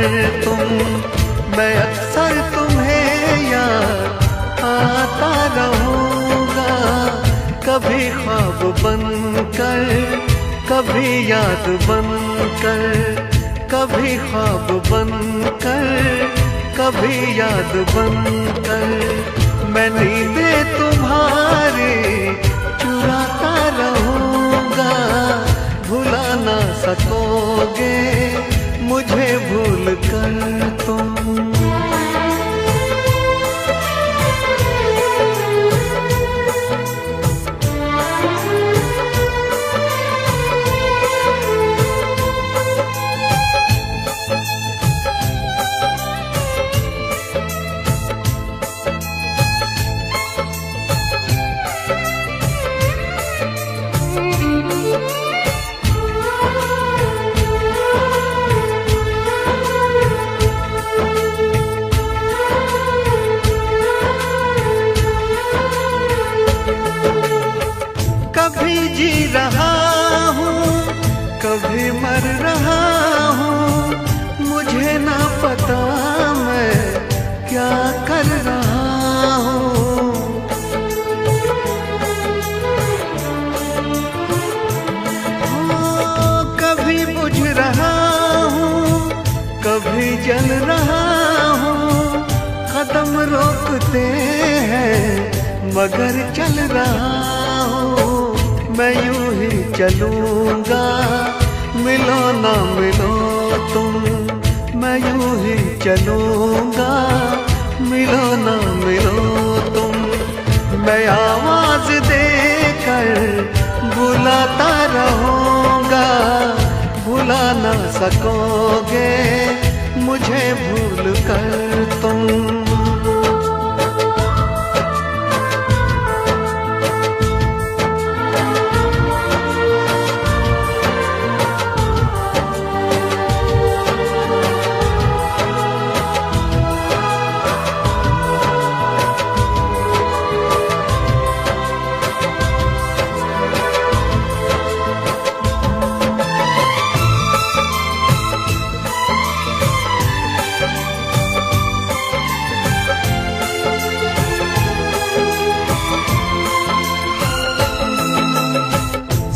तुम, मैं अक्सर तुम्हें याद आता रहूँगा। कभी ख्वाब बनकर, कभी याद बनकर, कभी ख्वाब बनकर, कभी याद बनकर, मैं नींदें तुम्हारी चुराता रहूँगा। भुला ना सकोगे मुझे भूल कर तुम। कभी जी रहा हूँ, कभी मर रहा हूँ, मुझे ना पता मैं क्या कर रहा हूँ। कभी बुझ रहा हूँ, कभी जल रहा हूँ, कदम रोकते हैं मगर चल रहा हूँ। मैं यूं ही चलूँगा, मिलो ना मिलो तुम, मैं यूं ही चलूँगा, मिलो ना मिलो तुम। मैं आवाज़ देकर बुलाता रहूँगा, भुला ना सकोगे मुझे भूल कर तुम।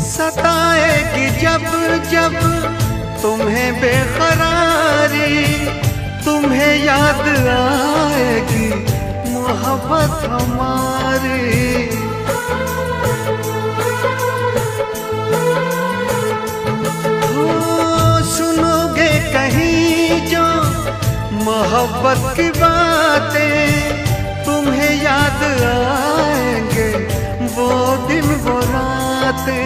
सताएगी जब जब तुम्हें बेकरारी, तुम्हें याद आएगी मोहब्बत हमारी। सुनोगे कहीं जो मोहब्बत की बातें, तुम्हें याद आएंगे वो दिन वो रातें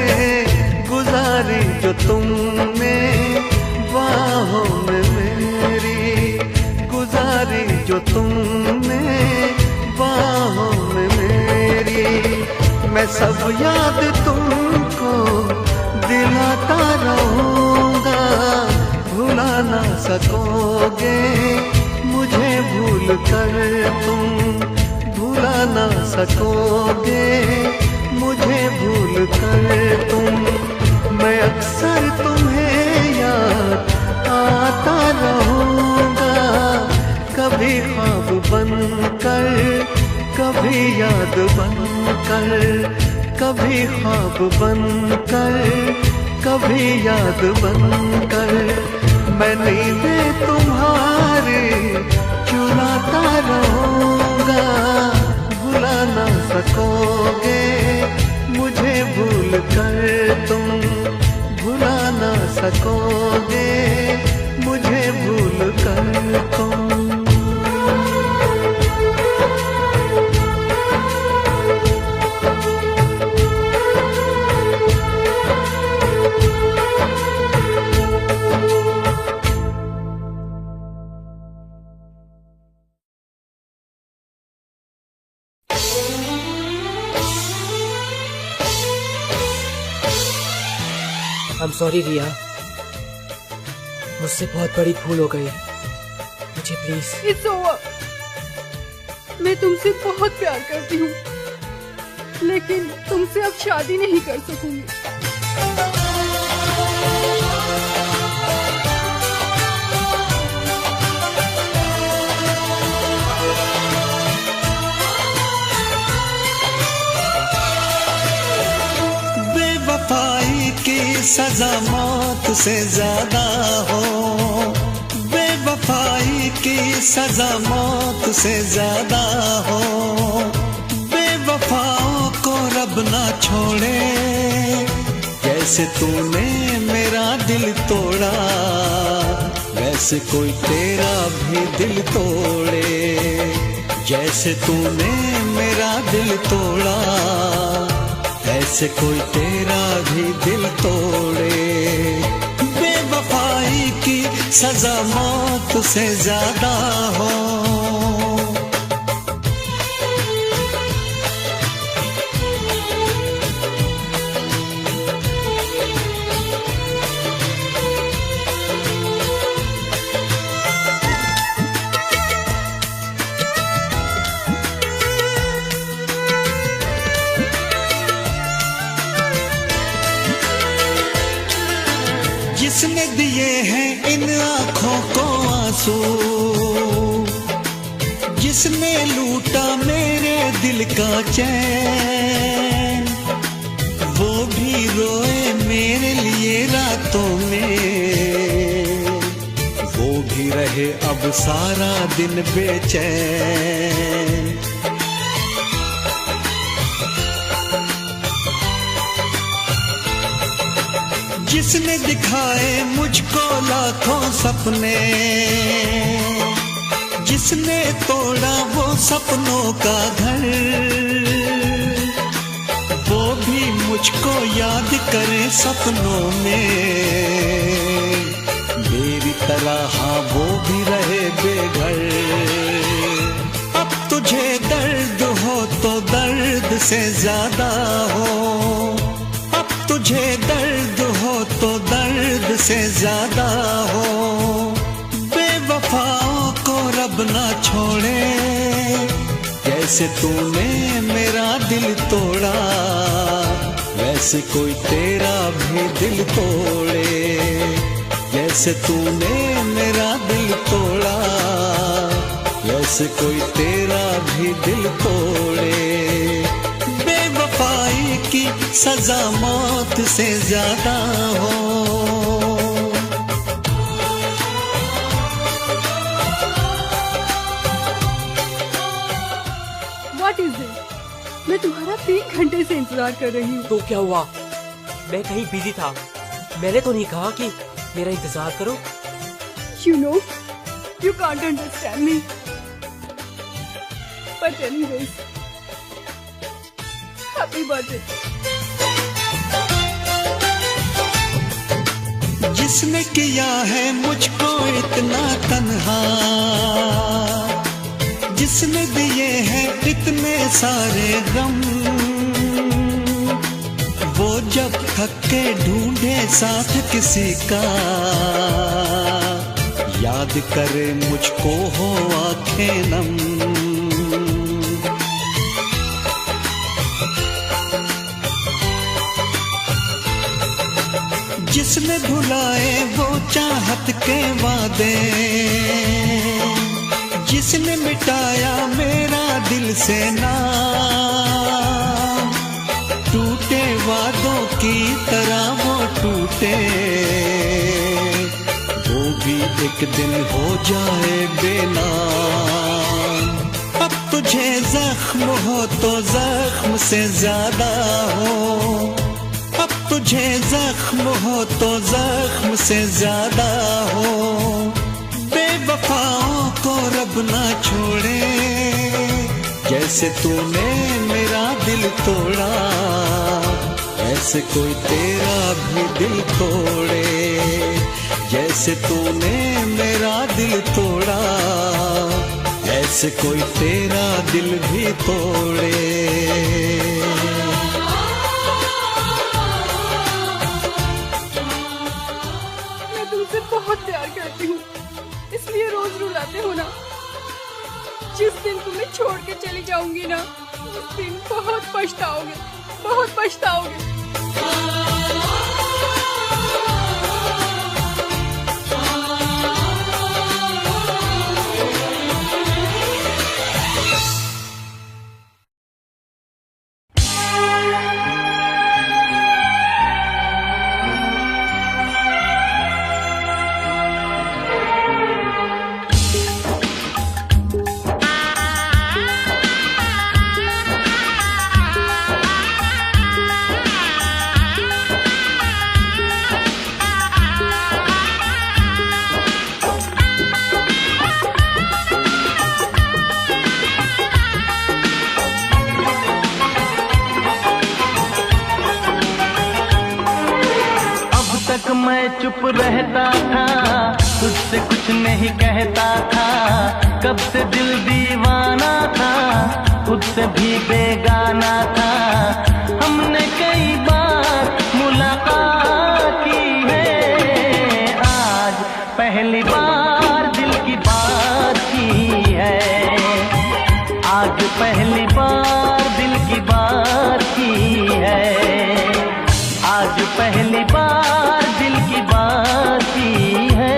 गुजारी जो तुमने बाहों में मेरी, गुजारी जो तुमने बाहों में मेरी। मैं सब याद तुमको दिलाता रहूँगा, भुला ना सकोगे मुझे भूल कर तुम, भुला ना सकोगे मुझे भूल कर तुम। मैं अक्सर तुम्हें याद आता रहूँगा, कभी ख्वाब बनकर, कभी याद बनकर, कभी ख्वाब बनकर, कभी याद बनकर, मैं नींदें तुम्हारी चुराता रहूँगा। भुला ना सकोगे मुझे भूल कर तुम, भुला ना सकोगे मुझे भूल कर तुम। I'm sorry रिया, मुझसे बहुत बड़ी भूल हो गई, मुझे प्लीज। It's over। मैं तुमसे बहुत प्यार करती हूँ, लेकिन तुमसे अब शादी नहीं कर सकूंगी। सजा मौत से ज्यादा हो, बेवफाई की सजा मौत से ज्यादा हो, बेवफाओं को रब ना छोड़े, जैसे तूने मेरा दिल तोड़ा वैसे कोई तेरा भी दिल तोड़े, जैसे तूने मेरा दिल तोड़ा ऐसे कोई तेरा भी दिल तोड़े, बेवफाई की सजा मौत से ज्यादा हो। जिसने दिए हैं इन आँखों को आंसू, जिसने लूटा मेरे दिल का चैन, वो भी रोए मेरे लिए रातों में, वो भी रहे अब सारा दिन बेचैन। जिसने दिखाए मुझको लाखों सपने, जिसने तोड़ा वो सपनों का घर, वो भी मुझको याद करे सपनों में, मेरी तरह हाँ वो भी रहे बेघर। अब तुझे दर्द हो तो दर्द से ज्यादा हो, अब तुझे दर्द हो तो दर्द से ज्यादा हो, बेवफाओं को रब ना छोड़े, जैसे तूने मेरा दिल तोड़ा वैसे कोई तेरा भी दिल तोड़े, जैसे तूने मेरा दिल तोड़ा वैसे कोई तेरा भी दिल तोड़े, बेवफाई की सजा मौत से ज्यादा हो। What is it? मैं तुम्हारा 3 घंटे से इंतजार कर रही हूँ। तो क्या हुआ? मैं कहीं बिजी था, मैंने तो नहीं कहा कि मेरा इंतजार करो। You know, you can't understand me. But anyways, happy birthday. जिसने किया है मुझको इतना तन्हा, जिसने दिए हैं इतने सारे गम, वो जब थक के ढूंढे साथ किसी का, याद करे मुझको हो आंखें नम। जिसने भुलाए वो चाहत के वादे, जिसने मिटाया मेरा दिल से नाम, टूटे वादों की तरह वो टूटे, वो भी एक दिन हो जाए बेनाम। अब तुझे जख्म हो तो जख्म से ज्यादा हो, अब तुझे जख्म हो तो जख्म से ज्यादा हो, बेवफाओं को रब ना छोड़े, जैसे तूने मेरा दिल तोड़ा ऐसे कोई तेरा भी दिल तोड़े, जैसे तूने मेरा दिल तोड़ा ऐसे कोई तेरा दिल भी तोड़े। बहुत प्यार करती हूँ, इसलिए रोज रुलाते हो ना। जिस दिन तुम्हें छोड़ के चली जाऊंगी ना, उस दिन बहुत पछताओगे, बहुत पछताओगे। चुप रहता था, तुझसे कुछ नहीं कहता था। कब से दिल दीवाना था, खुद से भी बेगाना था। हमने कई बार मुलाकात की है, आज पहली बार दिल की बात की है। आज पहली बार दिल की बात की है। आज पहली बार दिल की बात की है।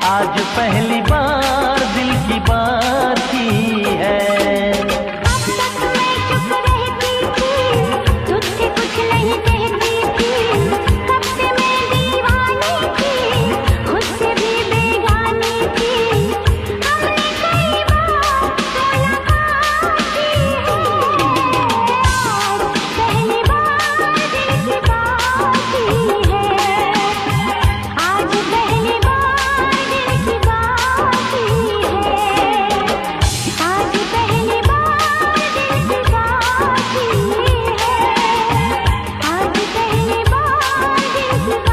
आज पहली बार दिल की बात की है। अब तक मैं चुप रहती थी, तुझसे कुछ नहीं कहती थी। कब से मैं दीवानी थी, खुद से भी बेगानी थी। हमने कई बार मुलाकात की है, आज पहली बार दिल की बात की है। आज पहली बार दिल की बात की है। आज पहली बार दिल की बात की है। आज पहली बार दिल की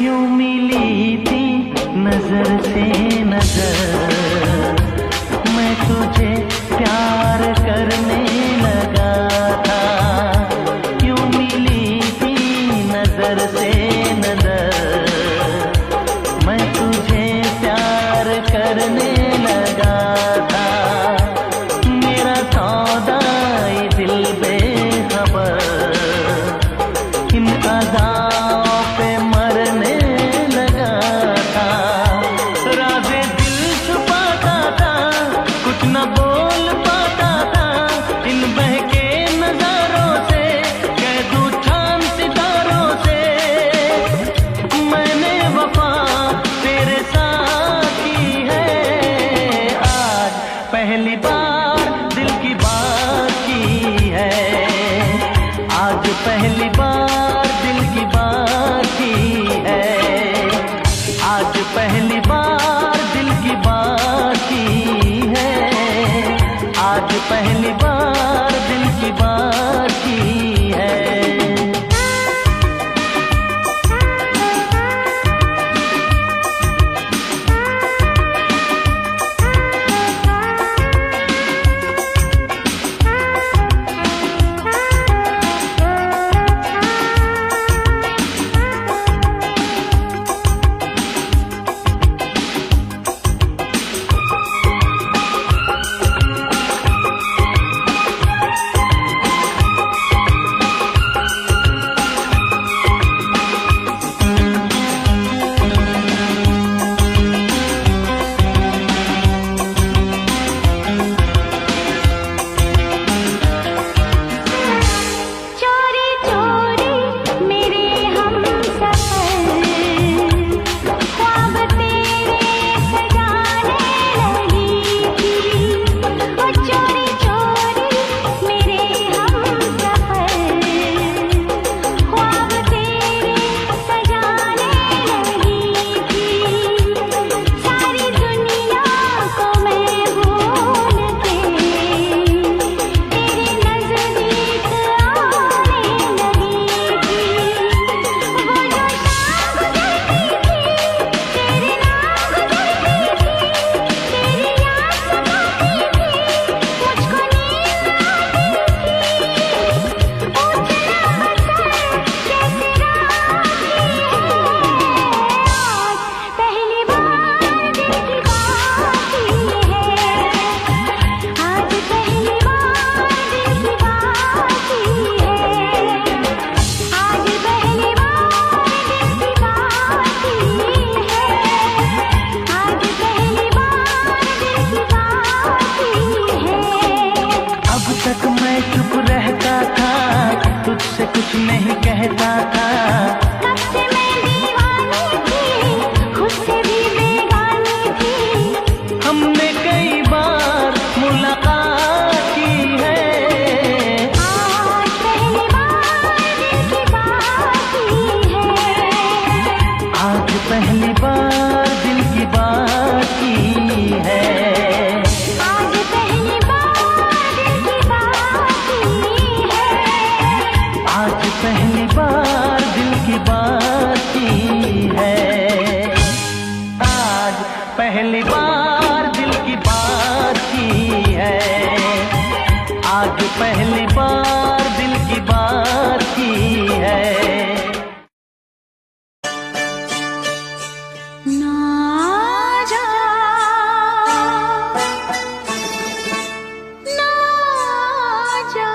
यूं मिली थी नजर से नजर, मैं तुझे प्यार करने लगा था। यूं मिली थी नजर से नजर, मैं तुझे प्यार करने लगा था। मेरा सौदा ये दिल बेखबर, इन अदाओं पे मरने लगा था। राज़े दिल छुपाता था, कुछ न बोल पाता था। इन बहके नजारों से कह दूं चांद सितारों से, मैंने वफा तेरे साथ की है। आज पहली बार दिल की बात की है। आज पहली बार दिल की बात की है। आज पहली बार दिल की बात की है। आज पहली बार दिल की बात की है। कुछ नहीं कहता था। कब से मैं दीवानी थी, खुद से भी बेगानी थी। हमने कई बार मुलाकात की है, आज पहली बार दिल की बात की है। आज पहली बार दिल की बात की है। आज पहली बार दिल की बात की है। आज पहली बार दिल की बात की है। आज पहली बार दिल की बात की है। आज पहली बार दिल की बात की है। ना जा, ना जा।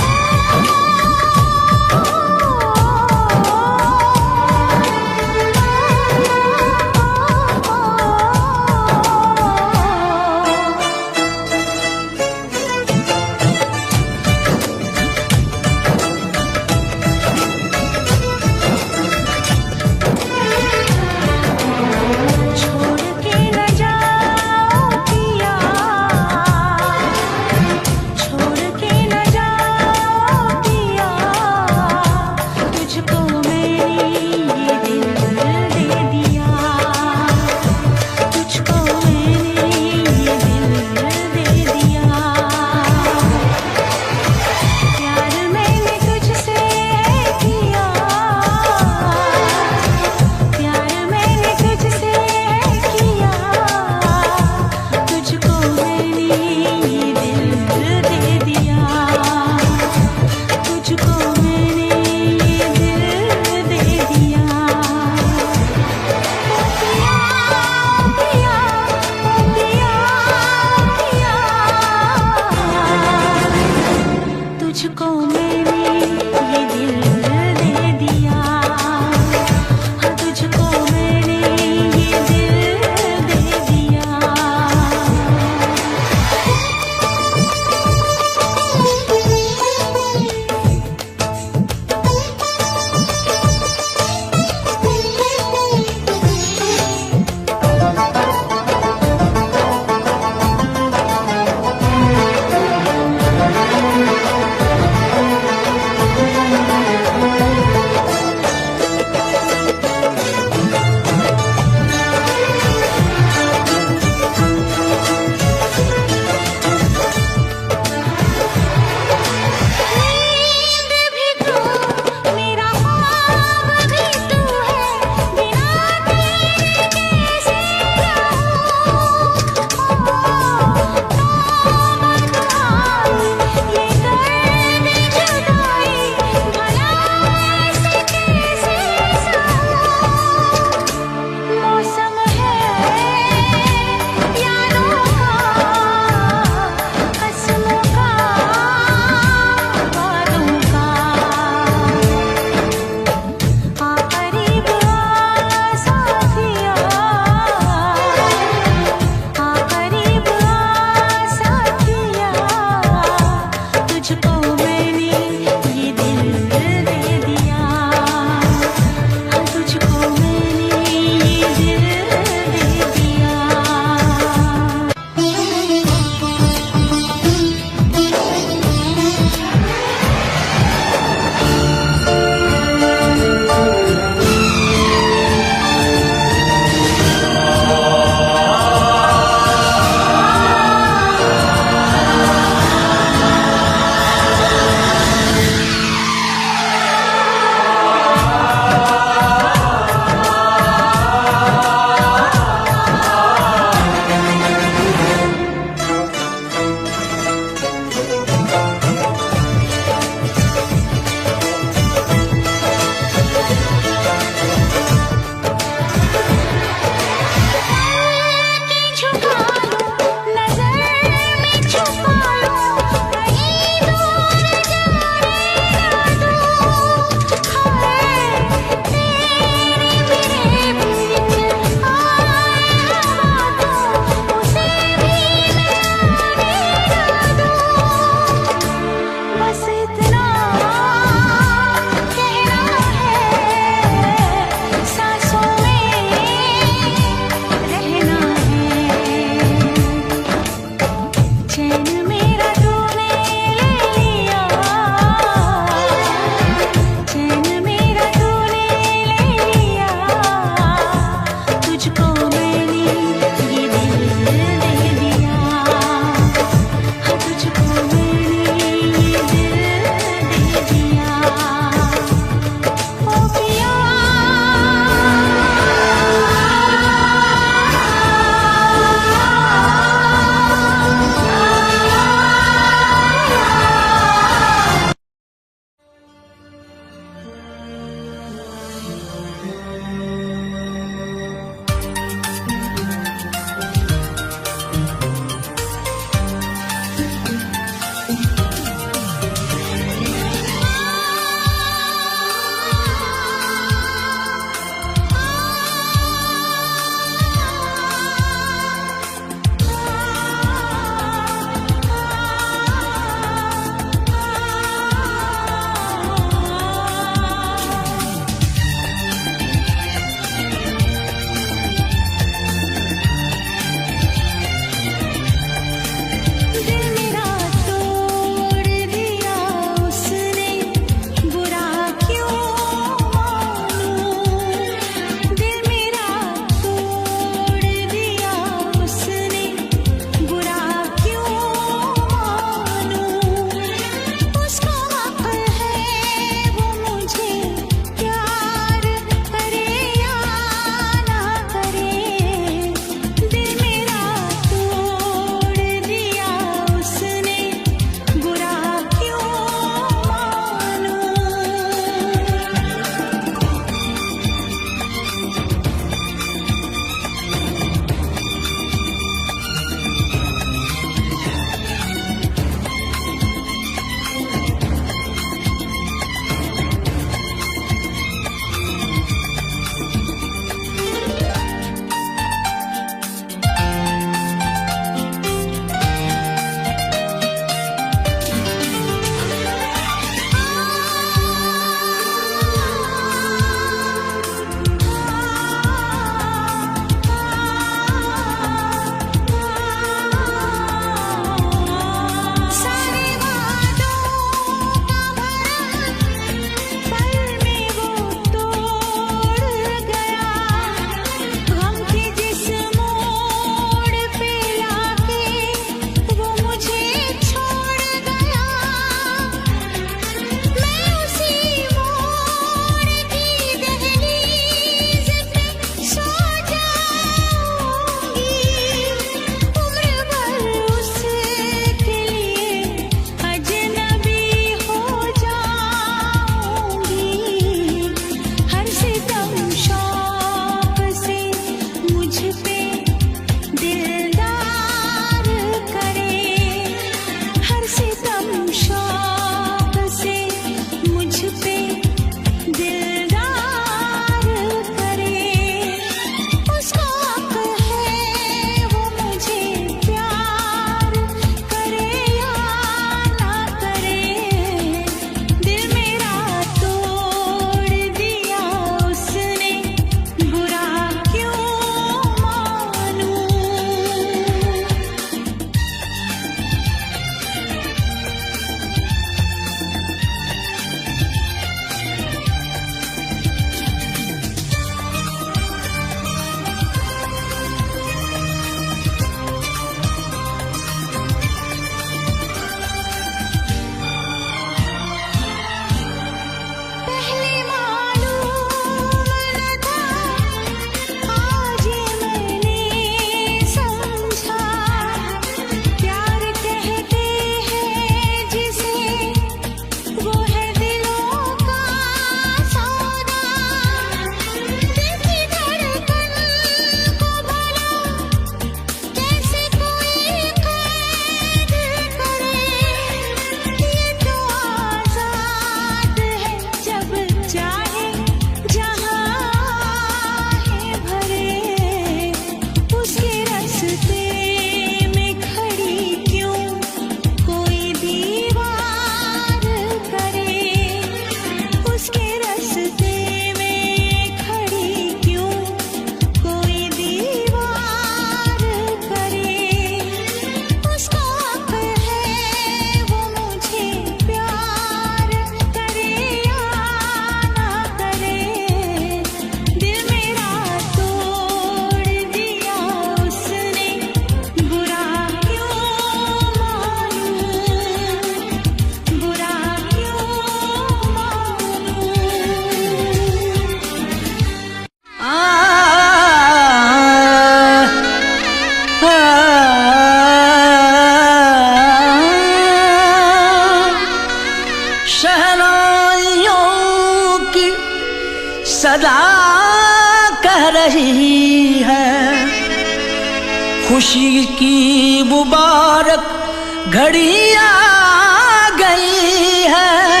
खुशी की मुबारक घड़ी आ गई है,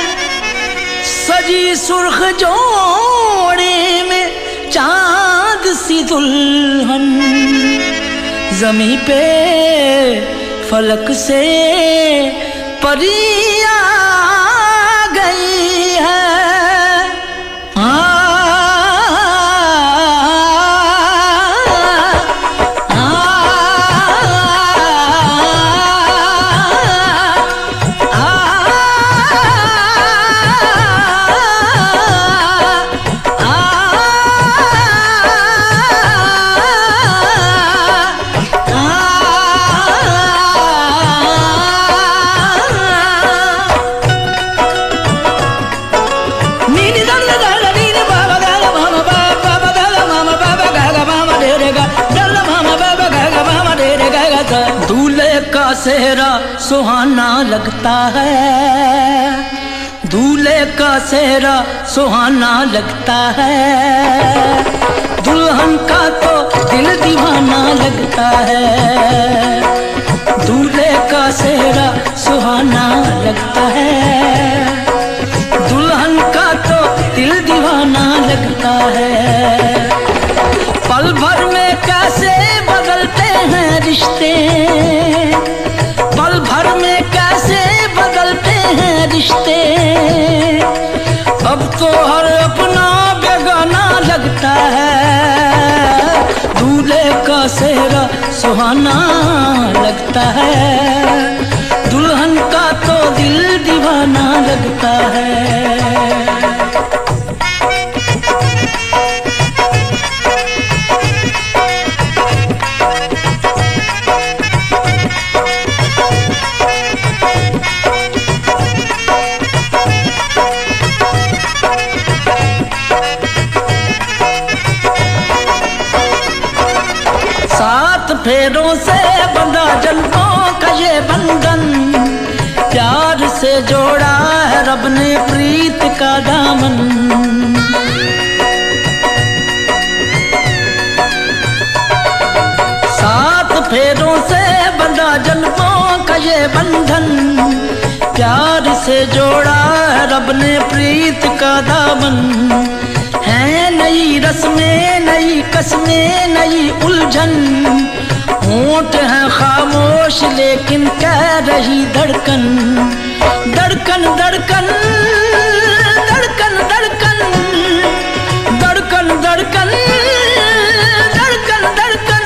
सजी सुर्ख जोड़े में चांद सी दुल्हन, ज़मीं पे फलक से परी आ गई है। दूल्हे का सेहरा सुहाना लगता है, दूल्हे का सेहरा सुहाना लगता है, दुल्हन का तो दिल दीवाना लगता है। दूल्हे का सेहरा सुहाना लगता है, दुल्हन का तो दिल दीवाना लगता है। पल भर में कैसे बदलते हैं रिश्ते, पल भर में कैसे बदलते हैं रिश्ते, अब तो हर अपना बेगाना लगता है। दूल्हे का सेहरा सुहाना लगता है, दुल्हन का तो दिल दीवाना लगता है। फेरों से बंधा जन्मों का ये बंधन, प्यार से जोड़ा है रब ने प्रीत का दामन। सात फेरों से बंधा जन्मों का ये बंधन, प्यार से जोड़ा है रब ने प्रीत का दामन। है नई रस्में, नई कस्में, नई उलझन, होंठ है खामोश लेकिन कह रही धड़कन, धड़कन धड़कन धड़कन धड़कन धड़कन धड़कन धड़कन धड़कन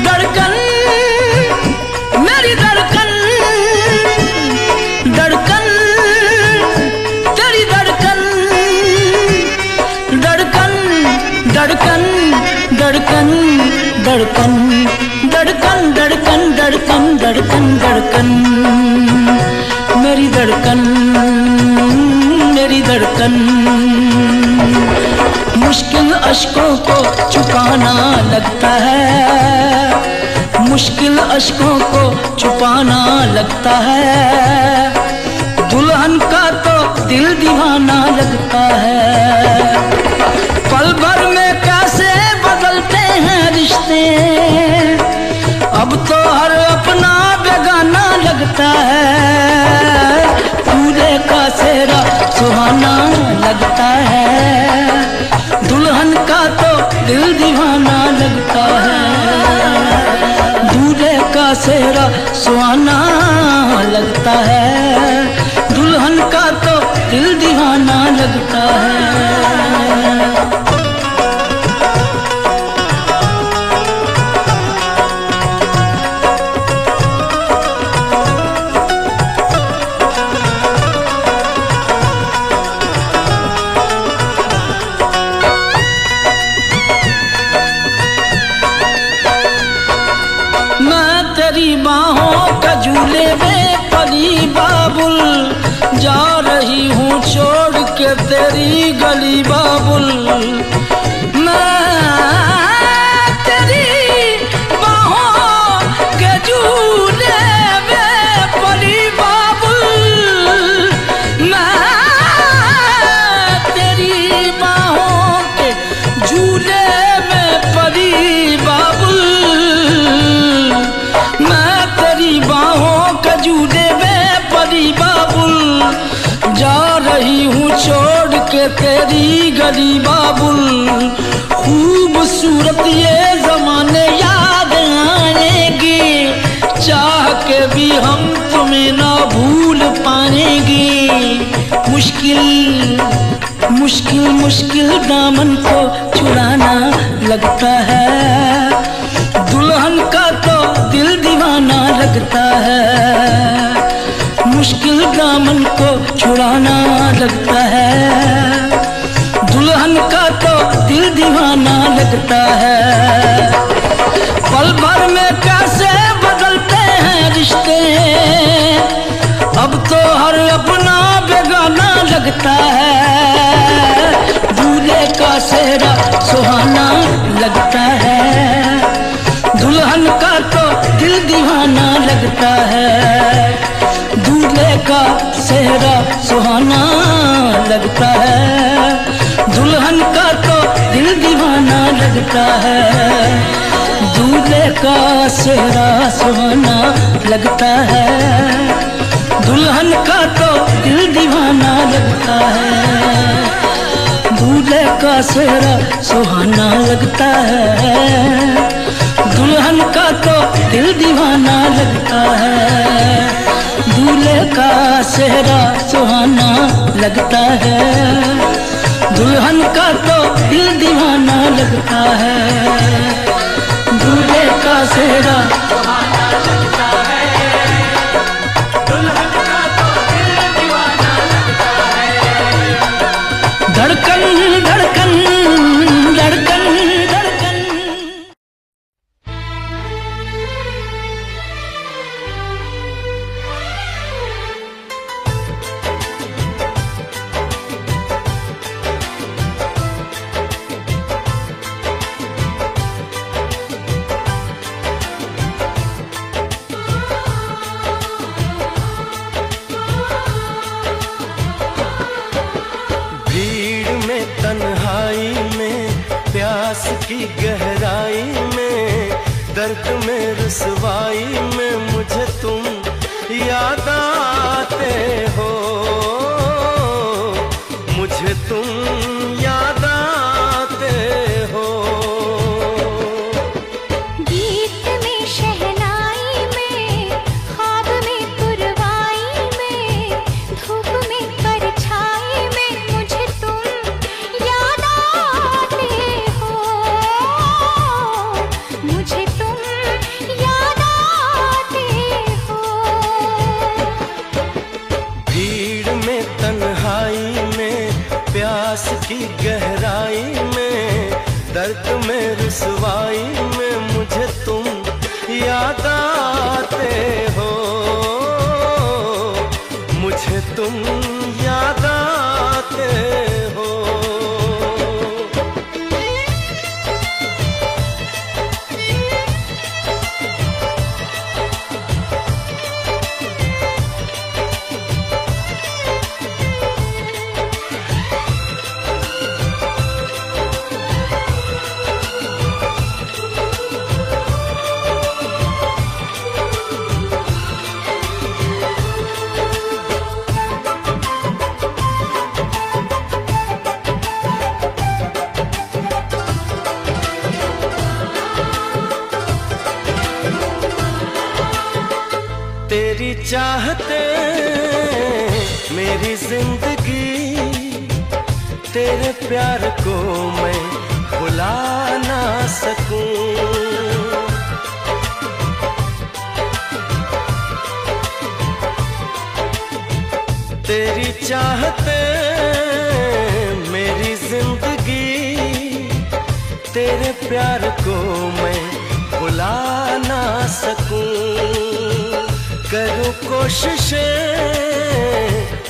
धड़कन मेरी धड़कन, धड़कन तेरी धड़कन, धड़कन धड़कन धड़कन धड़कन धड़कन धड़कन धड़कन धड़कन धड़कन मेरी धड़कन, मेरी धड़कन। मुश्किल अश्कों को छुपाना लगता है, मुश्किल अश्कों को छुपाना लगता है, दुल्हन का तो दिल दीवाना लगता है। पल भर में कैसे बदलते हैं रिश्ते, अब तो हर अपना बेगाना लगता है। दूल्हे का सेहरा सुहाना लगता है, दुल्हन का तो दिल दीवाना लगता है। दूल्हे का सेहरा सुहाना लगता है, दुल्हन का तो दिल दीवाना लगता है। तेरी बाहों का झूले में पली बाबुल, जा रही हूँ छोड़ के तेरी गली बाबुल। मैं तेरी बाहों के झूले में पली बाबुल, मैं तेरी बाहों के झूले में पली बाबुल। तेरी गली बाबुल, खूबसूरत ये जमाने याद आएंगे, चाह के भी हम तुम्हें ना भूल पाएंगे। मुश्किल मुश्किल मुश्किल दामन को छुड़ाना लगता है, दुल्हन का तो दिल दीवाना लगता है। मुश्किल दामन को छुड़ाना लगता है, दुल्हन का तो दिल दीवाना लगता है। पल भर में कैसे बदलते हैं रिश्ते, अब तो हर अपना बेगाना लगता है। दूल्हे का सेहरा सुहाना लगता है, दुल्हन का तो दिल दीवाना लगता है। दूल्हे का सेहरा सुहाना लगता है, दुल्हन का तो दिल दीवाना लगता है। दूल्हे का सेहरा सुहाना लगता है, दुल्हन का तो दिल दीवाना लगता है। दूल्हे का सेहरा सुहाना लगता है, दुल्हन का तो दिल दीवाना लगता है। दूल्हे का सेहरा सुहाना लगता है, दुल्हन का तो दिल दीवाना लगता है। दूल्हे का सेहरा सुहाना लगता है, दुल्हन का तो दिल दीवाना लगता है। धड़कन धड़कन धड़कन धड़कन। की गहराई में, दर्द में रुसवाई में मुझे तुम याद आते हो, मुझे तुम याद आते हो। गीत में शहनाई में, ख्वाब में पुरवाई में, धूप में परछाई में मुझे तुम याद आते हो, मुझे तुम याद आते हो। भीड़ में तन्हाई में, प्यास की गहराई में, दर्द में रुसवाई में मुझे तुम याद आते हो, मुझे तुम याद आते हो। तेरी चाहते मेरी जिंदगी, तेरे प्यार को मैं भुला ना सकूं। तेरी चाहते मेरी जिंदगी, तेरे प्यार को मैं भुला ना सकूं। करूं कोशिशें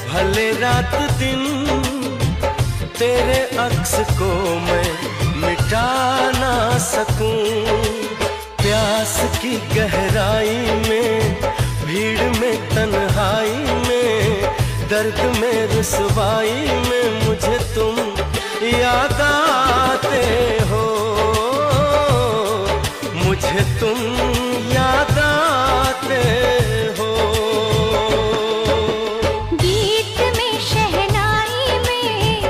भले रात दिन, तेरे अक्स को मैं मिटा ना सकूं। प्यास की गहराई में, भीड़ में तन्हाई में, दर्द में रुसवाई में मुझे तुम याद आते हो, मुझे तुम याद आते हो। गीत में शहनाई में,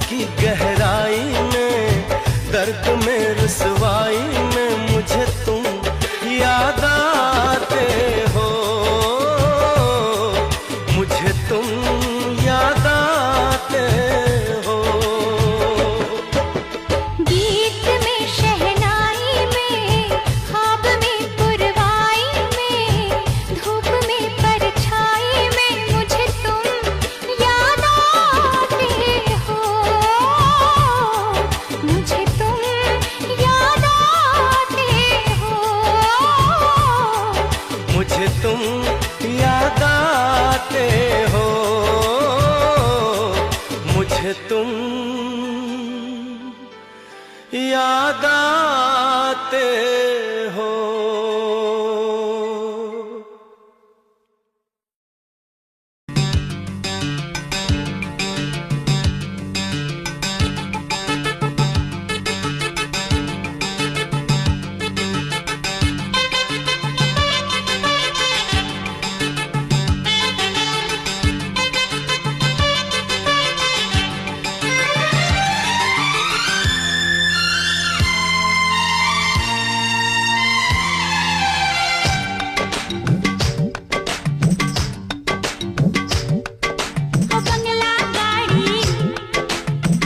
की गहराई में, दर्द में रुसवाई में मुझे तुम याद आते हो, मुझे तुम याद आते हो। गीत में शहनाई में, ख्वाब में पुरवाई में, धूप में परछाई में मुझे तुम याद आते हो, मुझे तुम याद आते हो, मुझे तुम याद आते हो, मुझे तुम याद आते हो। बंगला गाड़ी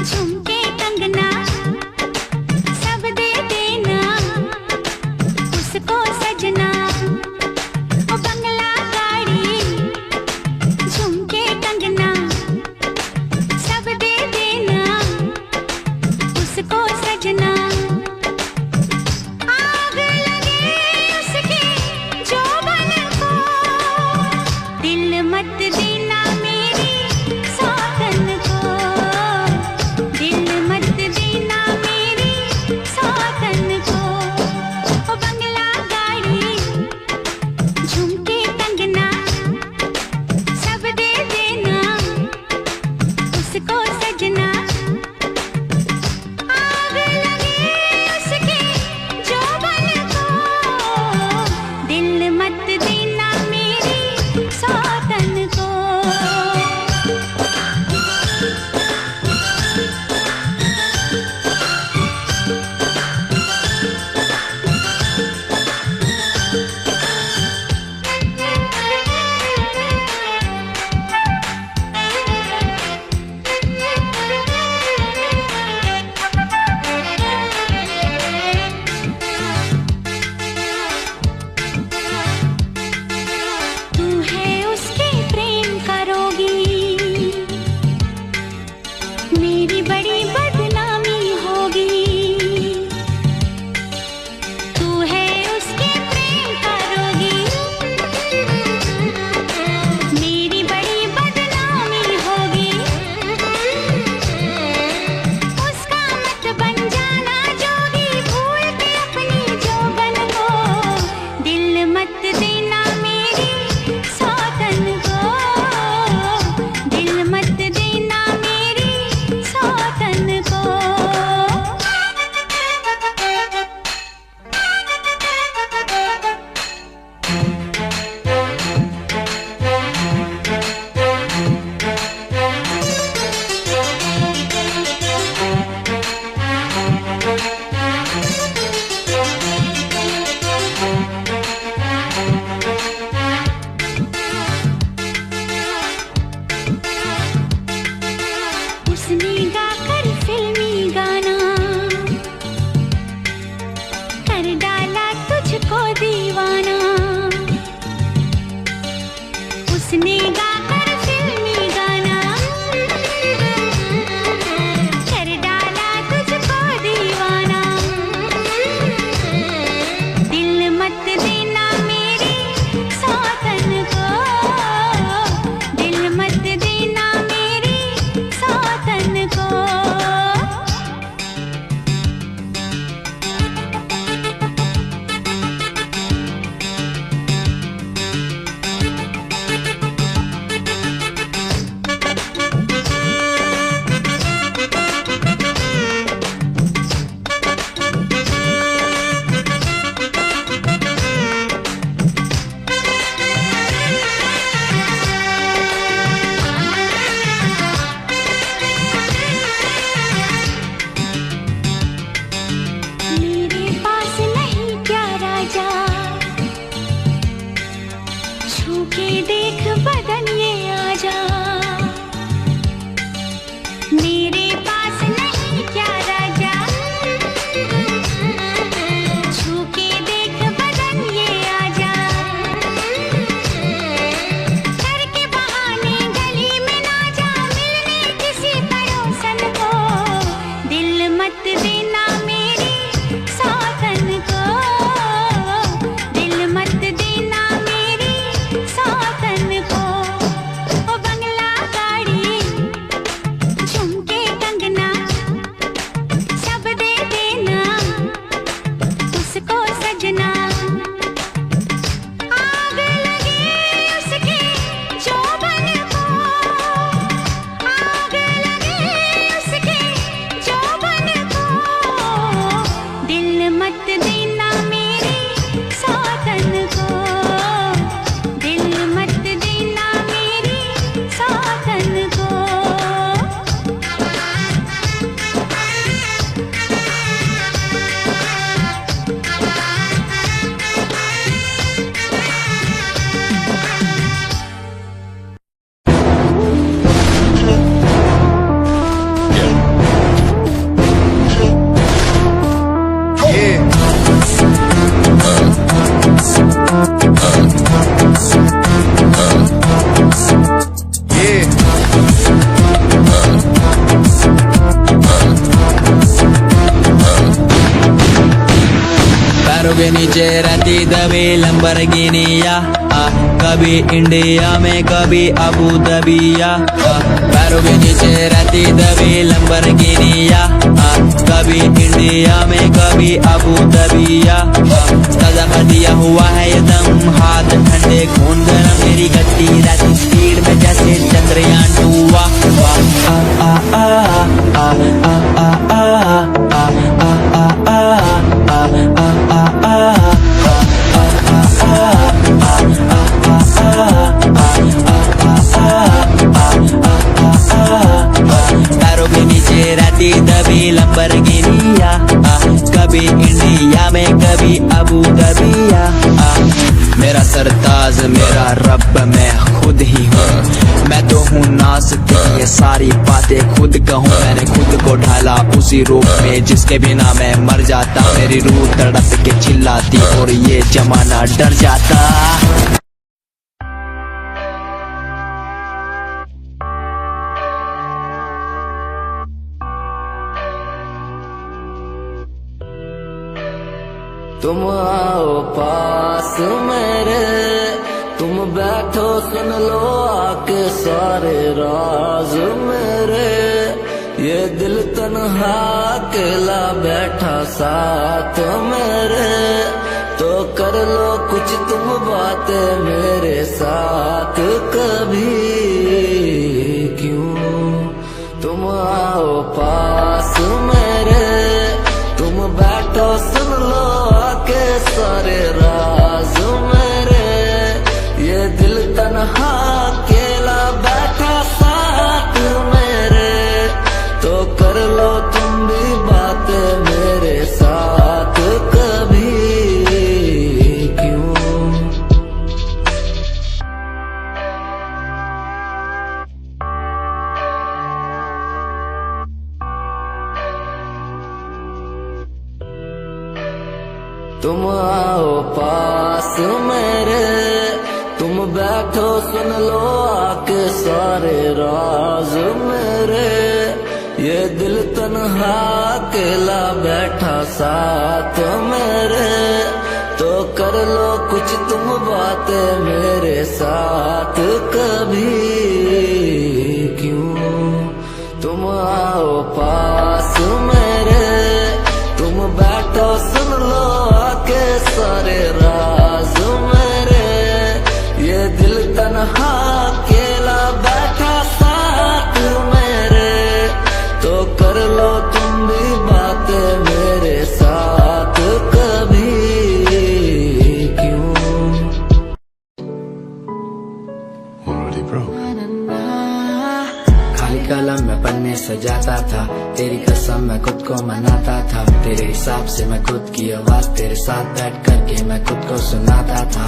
झुमके कंगना सब दे देना उसको सजना, ओ बंगला गाड़ी झुमके कंगना सब दे देना उसको सजना। आग लगे उसके जोबन को, दिल मत देना मेरी सौतन को, दिल मत देना मेरी सौतन को, ओ बंगला गाड़ी झुमके कंगना सब दे देना उसको सजना। आग लगे उसके जोबन को, दिल मत देना मेरी सौतन को। के नीचे रहती दबी लंबरगिनिया, कभी इंडिया में कभी अबू दबिया। पैरों के नीचे रहती दबी लंबरगिनिया, कभी इंडिया में कभी अबू दबिया। ताजा कर दिया हुआ है ये दम, हाथ ठंडे खून गरम, मेरी गति रहती स्पीड में जैसे चंद्रयान 2। पैरों के नीचे रहती दबी लंबरगिनिया, कभी इंडिया में कभी अबू दबिया। मेरा सरताज मेरा रब मैं खुद ही हूँ, मैं तो हूँ नाज़िक, ये सारी बातें खुद कहूँ। मैंने खुद को ढाला उसी रूप में जिसके बिना मैं मर जाता। मेरी रूह तड़प के चिल्लाती और ये जमाना डर जाता। तुम आओ पास मेरे, तुम बैठो सुन लो आके सारे राज मेरे। ये दिल तन्हा अकेला बैठा साथ मेरे, तो कर लो कुछ तुम बातें मेरे साथ कभी। क्यों तुम आओ पास मेरे, तुम बैठो सुन लो आके सारे राज मेरे। ये दिल तन्हा अकेला बैठा साथ मेरे, तो कर लो तुम भी बातें मेरे साथ कभी। क्यों तुम आओ पास मेरे, तुम बैठो सुन लो आके सारे राज मेरे। ये दिल तन्हा अकेला बैठा साथ मेरे, तो कर लो कुछ तुम बातें मेरे साथ कभी। क्यों तुम आओ पास मेरे, तुम बैठो सुन लो आके सारे राज मेरे। ये दिल तन्हा अकेला बैठा साथ मेरे, तो कर लो तुम भी बातें मेरे साथ कभी। क्यों खाली कलम में पन्ने सजाता था, तेरी कसम मैं खुद को मनाता था। तेरे हिसाब से मैं खुद की आवाज तेरे साथ बैठ करके मैं खुद को सुनाता था।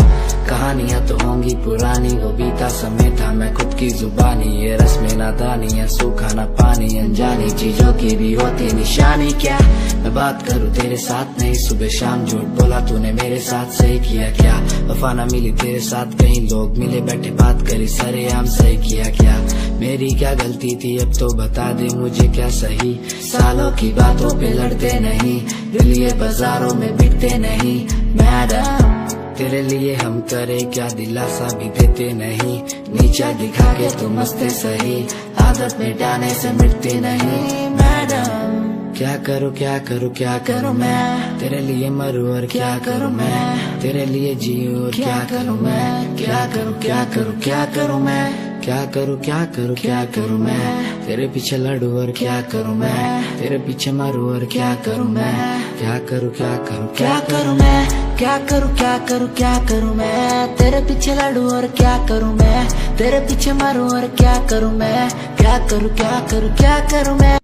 कहानियां तो होंगी पुरानी, वो बीता समय था मैं खुद की जुबानी। ये रस्में नादानी है, सूखा ना पानी, अनजानी चीजों की भी होती निशानी। क्या मैं बात करूं तेरे साथ नहीं, सुबह शाम झूठ बोला तूने मेरे साथ, सही किया क्या? वफा ना मिली तेरे साथ, कई लोग मिले बैठे बात करी सरेआम, सही किया क्या? मेरी क्या गलती थी अब तो बता दे मुझे, क्या सही? सालों की बातों पे लड़ते नहीं, दिल ये बाजारों में बिकते नहीं। मैडम तेरे लिए हम करे क्या, दिलासा भी देते नहीं। नीचा दिखा के तो मस्ते सही, आदत मिटाने से मिटती नहीं। मैडम क्या करूँ क्या करूँ क्या करूँ मैं, तेरे लिए मरूँ और क्या करूँ मैं, तेरे लिए जीऊँ और क्या करूँ मैं। क्या करूँ क्या करूँ क्या करूँ मैं, क्या करूँ क्या करूँ क्या करूँ मैं, तेरे पीछे लड़ूँ और क्या करूँ मैं, तेरे पीछे मरूँ और क्या करूँ मैं। क्या करूँ क्या करूँ क्या करूँ मैं, क्या करूँ क्या करूँ क्या करूँ मैं, तेरे पीछे लड़ूँ और क्या करूँ मैं, तेरे पीछे मरूँ और क्या करूँ मैं। क्या करूँ क्या करूँ क्या करूँ मैं।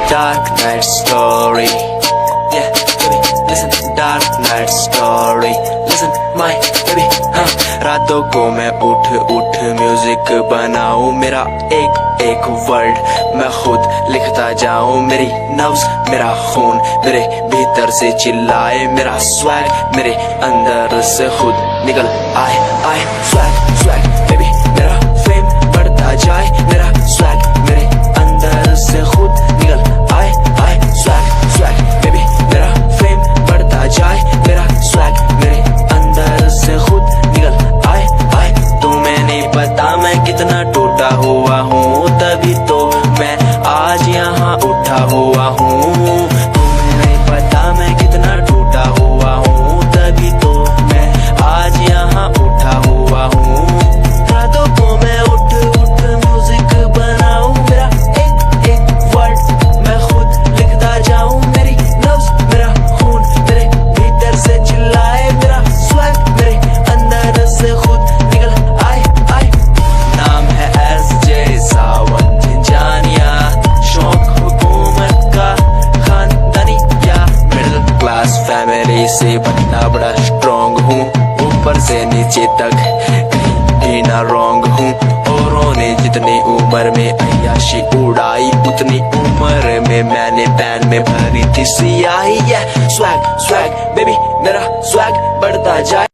Dark night story, yeah, baby, listen, dark night story, listen, my baby, रातों को मैं उठ उठ म्यूजिक बनाऊं, मेरा एक एक वर्ड मैं खुद लिखता जाऊं। मेरी नब्ज मेरा खून मेरे भीतर से चिल्लाए, मेरा स्वैग मेरे अंदर से खुद निकल आए आए। स्वैग स्वैग बेबी, मेरा फेम बढ़ता जाए, मेरा स्वैग ऊपर से नीचे तक कहीं भी ना रॉन्ग हूँ। औरों ने जितनी उम्र में अय्याशी उड़ाई उतनी उम्र में मैंने पैन में भरी थी सियाही। स्वैग स्वैग बेबी मेरा स्वैग बढ़ता जाए।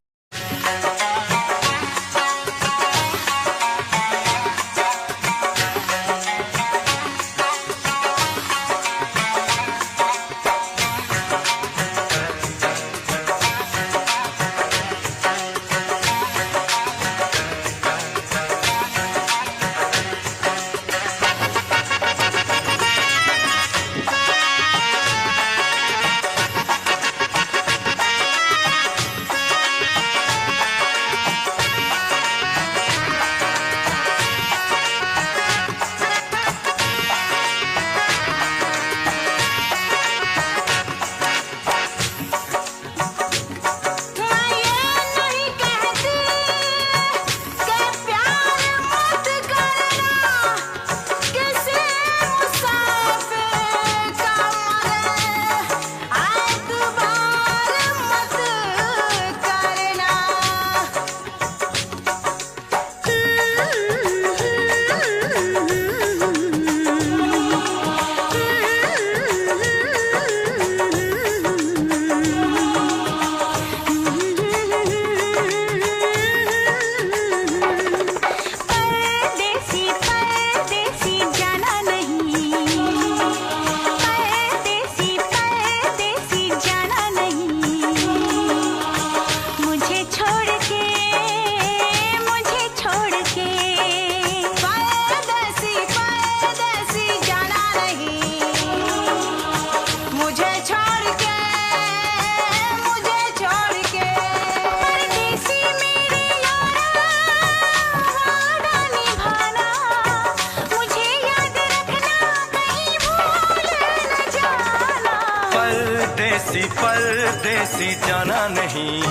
परदेसी जाना नहीं,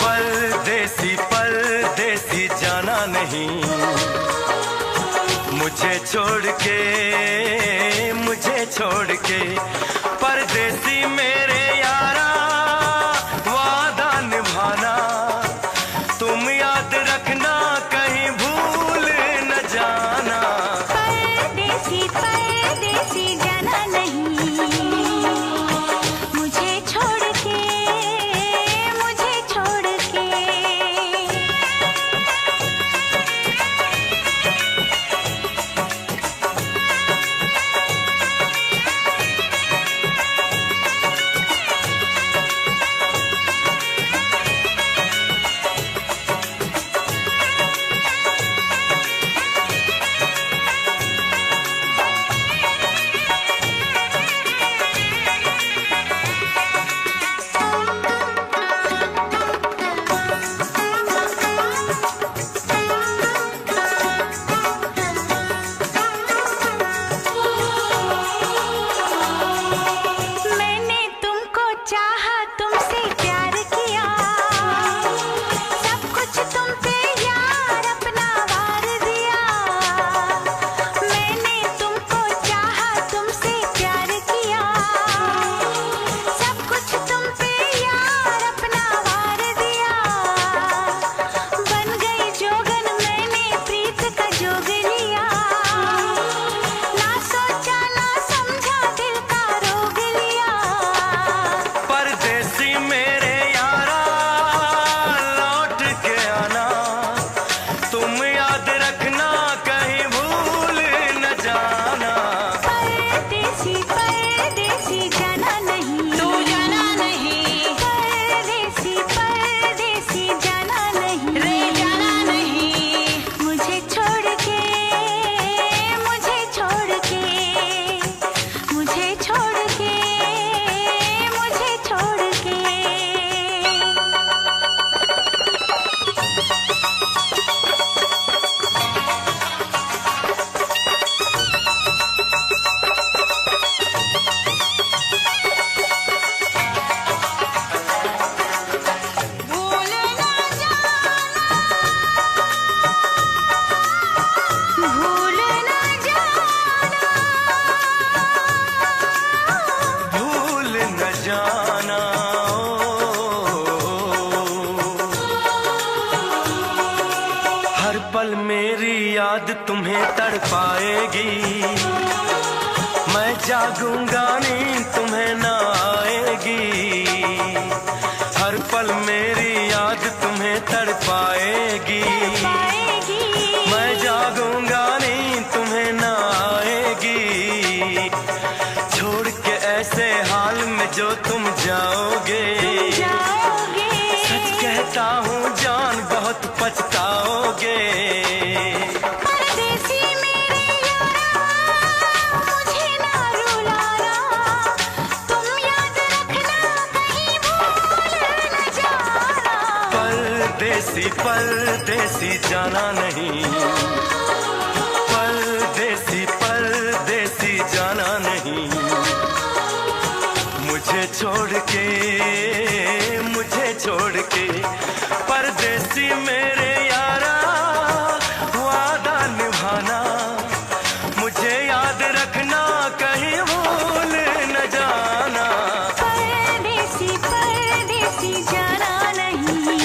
परदेसी परदेसी जाना नहीं, मुझे छोड़ के परदेसी मेरे यारा वादा निभाना, तुम याद रखना कहीं भूल न जाना। परदेसी परदेसी जाना नहीं, याद तुम्हें तड़पाएगी। मैं जागूंगा नींद तुम्हें ना आएगी। हर पल मेरी याद तुम्हें तड़पाएगी। मैं जागूंगा नींद तुम्हें ना आएगी। छोड़ के ऐसे हाल में जो तुम जाओगे, सच कहता हूँ जान बहुत पछताओगे। परदेसी मेरे यारा मुझे ना रुलाना, तुम याद रखना कहीं भूल न जाना। परदेसी परदेसी जाना नहीं, परदेसी परदेसी जाना नहीं। मुझे छोड़ के परदेसी मेरे यारा वादा निभाना। मुझे याद रखना कहीं भूल न जाना। परदेसी परदेसी जाना नहीं।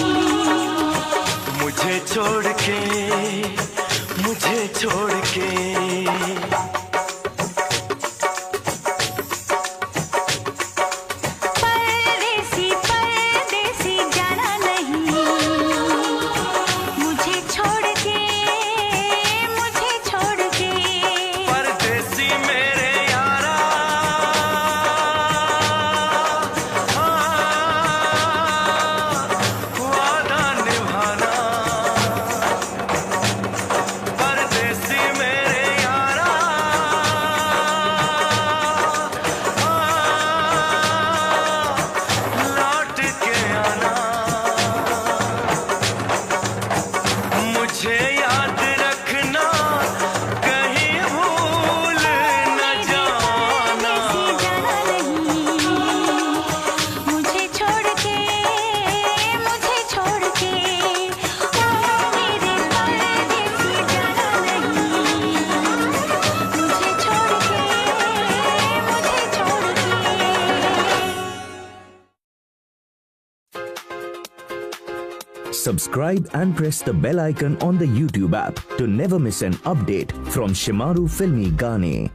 मुझे छोड़ के Subscribe and press the bell icon on the YouTube app to never miss an update from Shimaru Filmi Gaane.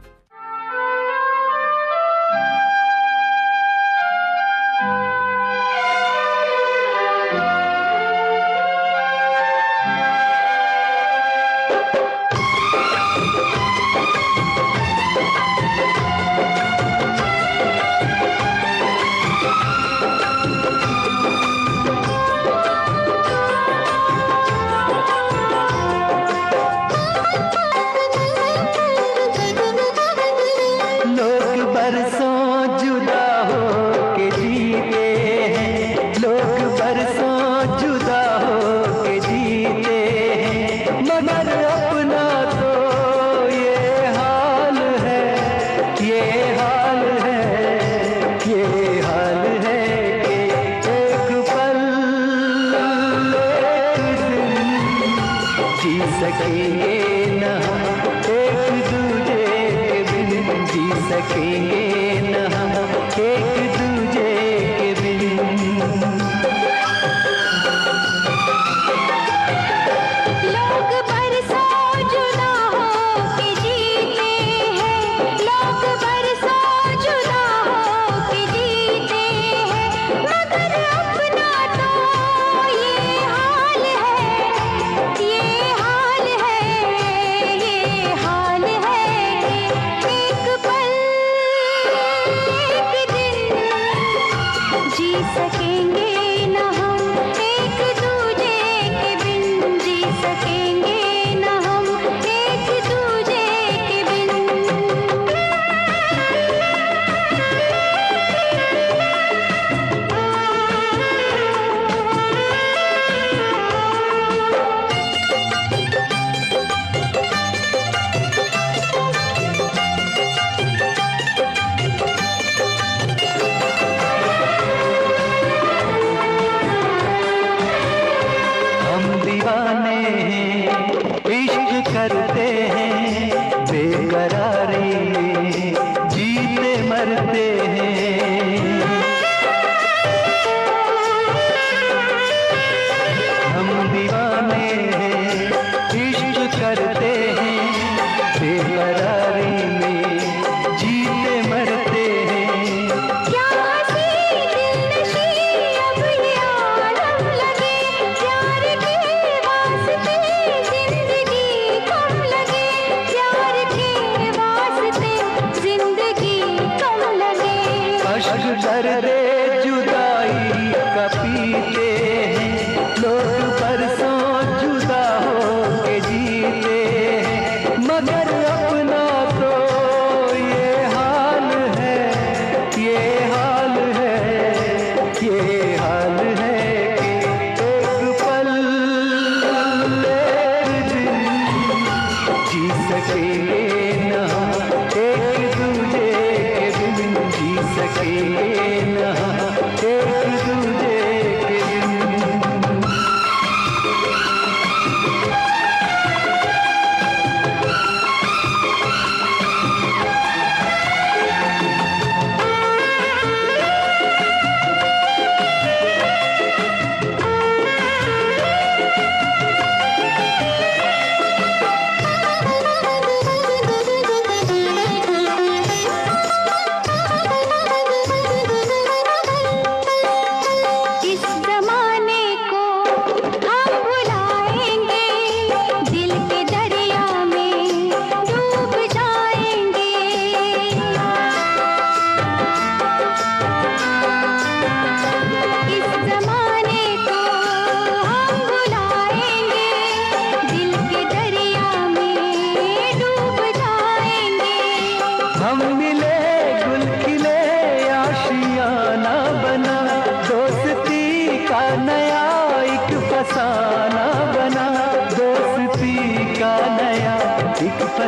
करते हैं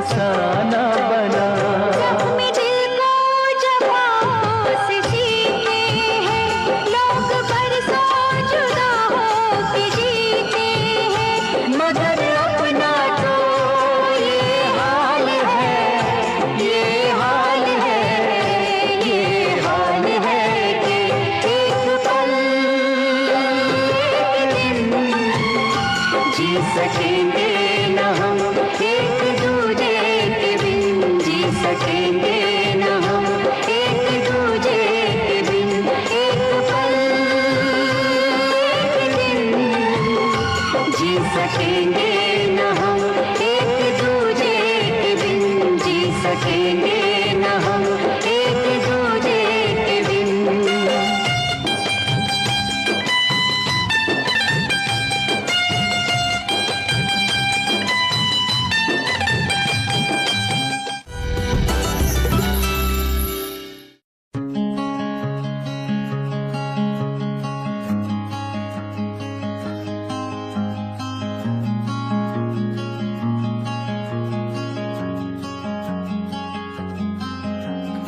अफसाना बना। जख्मी दिल को जवाब से जीते हैं लोग, बरसों जुदा हो के जीते हैं, मगर अपना तो ये हाल है, ये हाल है, ये हाल है कि एक पल एक दिन जी सकेंगे न हम एक दूजे के बिन, जी सकेंगे न हम एक दूजे के बिन, एक पल एक दिन जी सकेंगे न हम एक दूजे के बिन, जी सकेंगे न हम एक दूजे के बिन।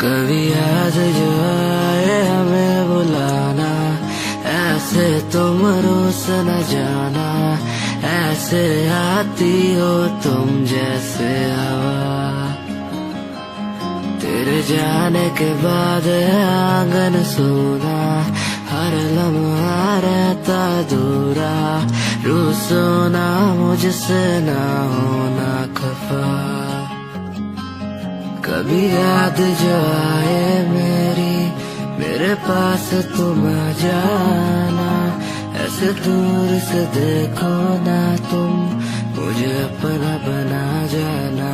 कभी याद जो आए हमें बुलाना, ऐसे तुम रोस न जाना, ऐसे आती हो तुम जैसे हवा। तेरे जाने के बाद आंगन सोना, हर लम्हा रहता दूरा, रूसो ना मुझसे ना होना खफा। कभी याद जो आए मेरे पास तुम आ जाना, ऐसे दूर से देखो ना तुम, मुझे अपना बना जाना।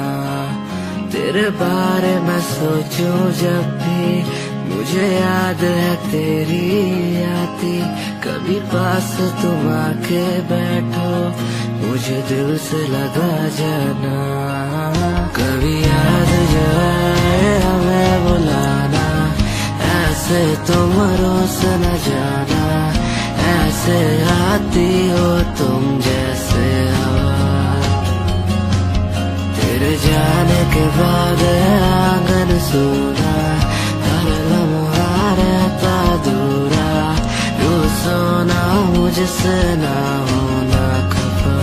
तेरे बारे में सोचूं जब भी, मुझे याद है तेरी आती, कभी पास तुम आके बैठो, मुझे दिल से लगा जाना। कभी याद जो आए हमें बुलाना, ऐसे तुम रोस न जाना, ऐसे आती हो तुम जैसे हवा। तेरे जाने के बाद आंगन सोना, हर लम्हा रहता दूरा, रूसो ना मुझसे ना होना खफा।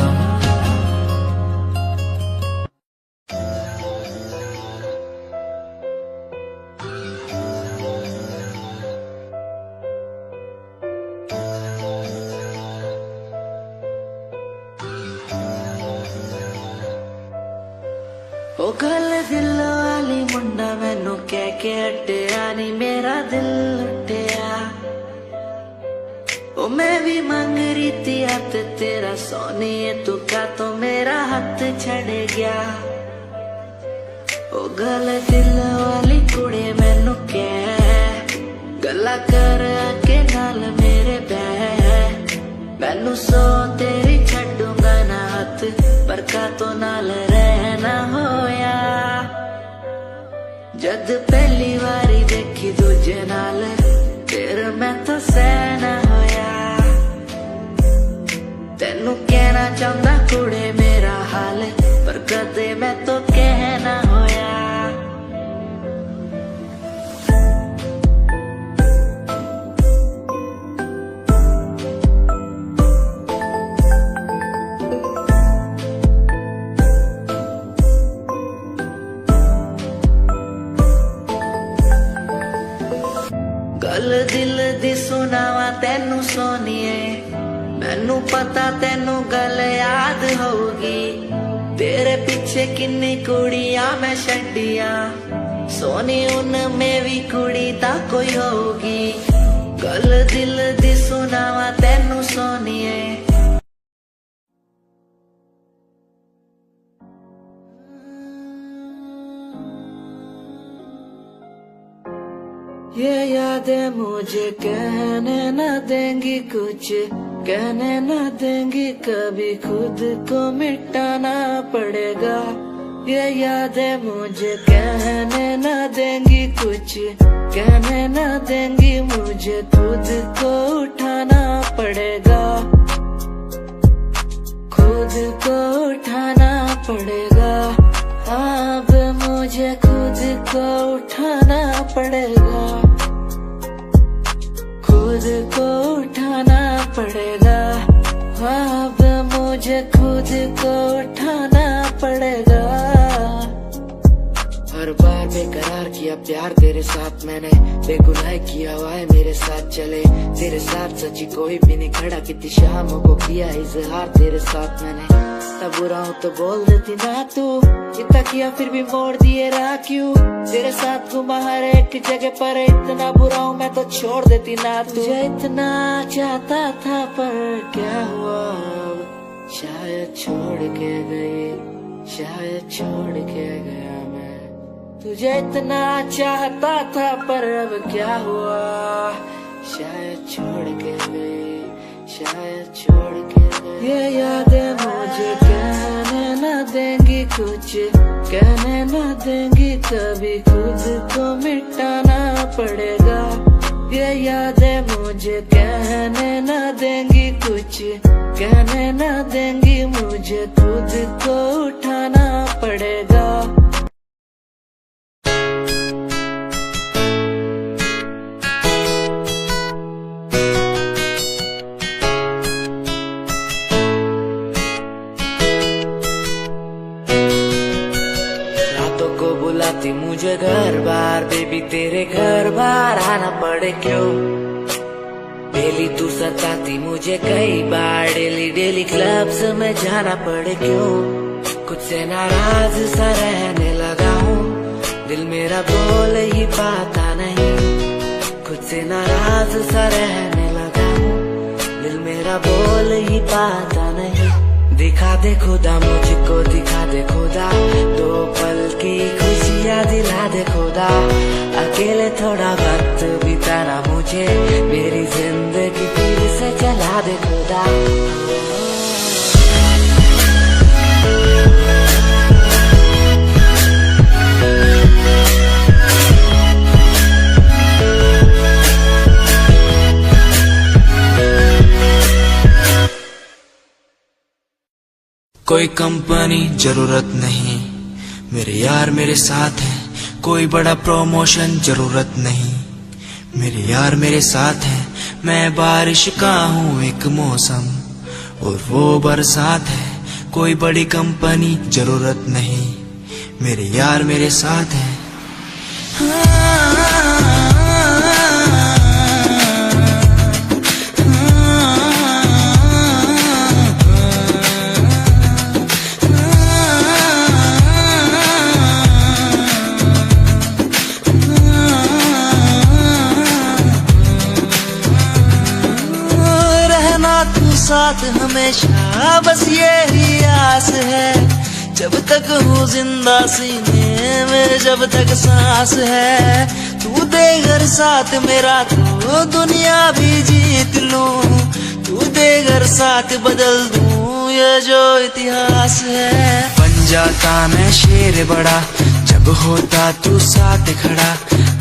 ओ गल दिल वाली मुंडा मैनू कह के हटिया नी, मेरा दिल लुटिया। ओ मैं भी मंग रही थी हाथ तेरा सोनिए, तू का तो मेरा हाथ छड़ गया। ओ गल दिल वाली कुड़ी मैनू कह, गला कर के नाल मेरे बह, मैनू सो तेरी छड्डूंगा ना हाथ, पर का तो नाल रहना होया। जद पहली बारी देखी दूजे नाल, फिर मैं तो सहना होया। तेनू कहना चाहता कुड़े मेरा हाल, पर कदे मैं तो कहना होया। गल दिल दी सुनावा तेनू सोनिए, मैनू पता तेनू गल याद होगी। तेरे पीछे किन्नी कुड़ियां मैं छड्डियां, सोनी उनमें भी कुड़ी ता कोई होगी। गल दिल दी सुनावा तेनू सोनिए। ये यादें मुझे कहने न देंगी कुछ, कहने न देंगी कभी, खुद को मिटाना पड़ेगा। ये यादें मुझे कहने न देंगी कुछ, कहने न देंगी मुझे, खुद को उठाना पड़ेगा, खुद को उठाना पड़ेगा। हाँ मुझे खुद को उठाना पड़ेगा, खुद को उठाना पड़ेगा। अब मुझे खुद को उठाना पड़ेगा। हर बार बेकरार किया प्यार तेरे साथ मैंने, बेगुनाह किया हुआ है मेरे साथ चले। तेरे साथ सच्ची कोई भी नहीं खड़ा, कितनी शामों को किया इजहार तेरे साथ मैंने। तब बुरा हूँ तो बोल देती ना तू, इतना किया फिर भी मोड़ दिए राह क्यों। तेरे साथ घुमा हर एक जगह पर, इतना बुरा हूँ मैं तो छोड़ देती ना तू। तुझे इतना चाहता था पर क्या हुआ, शायद छोड़ के गई, शायद छोड़ के गया मैं। तुझे इतना चाहता था पर अब क्या हुआ, शायद छोड़ के गई, शायद छोड़ के गई। ये यादें मुझे कहने न देंगी कुछ, कहने न देंगी कभी, खुद को मिटाना पड़ेगा। ये यादें मुझे कहने न देंगी कुछ, कहने न देंगी मुझे, खुद को उठाना पड़ेगा। बुलाती मुझे घर बार, बेबी तेरे घर बार आना पड़े क्यों। डेली तू सताती मुझे कई बार, डेली डेली क्लब्स में जाना पड़े क्यों। कुछ से नाराज सा रहने लगा हूँ, दिल मेरा बोल ही पाता नहीं। खुद से नाराज सा रहने लगा हूँ, दिल मेरा बोल ही पाता नहीं। दिखा दे खुदा मुझको, दिखा दे खुदा, दो पल की खुशियाँ दिला दे खुदा। अकेले थोड़ा वक्त बिताना मुझे, मेरी जिंदगी फिर से चला दे खुदा। कोई कंपनी जरूरत नहीं, मेरे यार मेरे साथ हैं। कोई बड़ा प्रमोशन जरूरत नहीं, मेरे यार मेरे साथ हैं। मैं बारिश का हूँ एक मौसम और वो बरसात है। कोई बड़ी कंपनी जरूरत नहीं, मेरे यार मेरे साथ हैं। साथ हमेशा बस यही आस है, जब तक हूँ जिंदा सीने में, जब तक सांस है। तू दे घर साथ मेरा तो दुनिया भी जीत लूं, तू दे घर साथ बदल दूं ये जो इतिहास है। बन जाता मैं शेर बड़ा जब होता तू साथ खड़ा।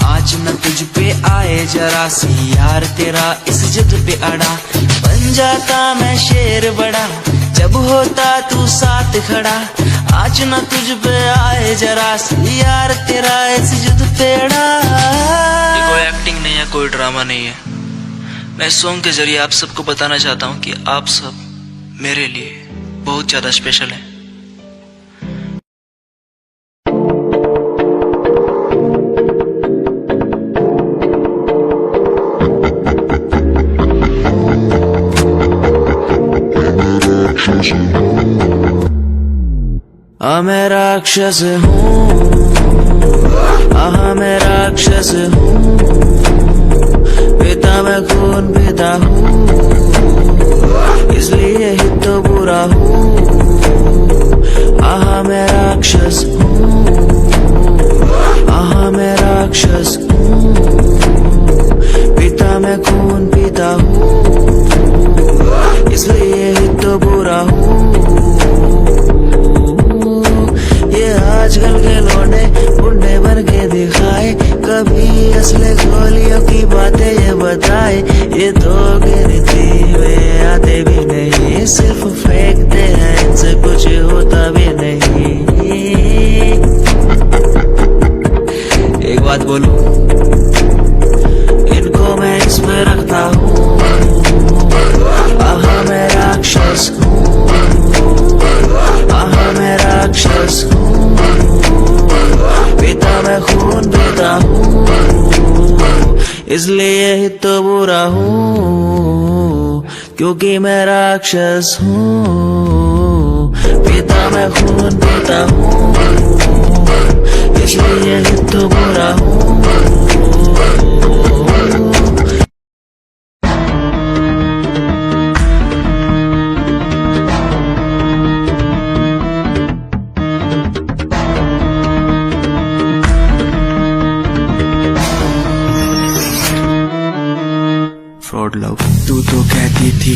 आज न तुझ पे आए जरा सी यार तेरा इस जिद पे अड़ा। बन जाता मैं शेर बड़ा जब होता तू साथ खड़ा। आज न तुझ पे आए जरा सी यार तेरा इस जिद पे अड़ा। ये कोई एक्टिंग नहीं है, कोई ड्रामा नहीं है। मैं इस सॉन्ग के जरिए आप सबको बताना चाहता हूँ कि आप सब मेरे लिए बहुत ज्यादा स्पेशल हैं। मैं राक्षस हूँ, मैं राक्षस हूँ, पिता मैं खून पिता हूँ, इसलिए ही तो बुरा हूँ। मैं राक्षस हूँ, मैं राक्षस हूँ, पिता मैं खून पिता हूँ, इसलिए ही तो बुरा हूँ। ये आजकल के लौंडे बुढ़े बन के दिखाए, कभी असली गोलियों की बातें ये बताए। ये तो गिरती वे आते भी नहीं, सिर्फ फेंकते हैं, इनसे कुछ होता भी नहीं। इसलिए ही तो बुरा हूँ, क्योंकि मैं राक्षस हूँ। पीता मैं खून पीता हूँ, इसलिए ही तो बुरा हूँ। फ्रॉड लव, तू तो कहती थी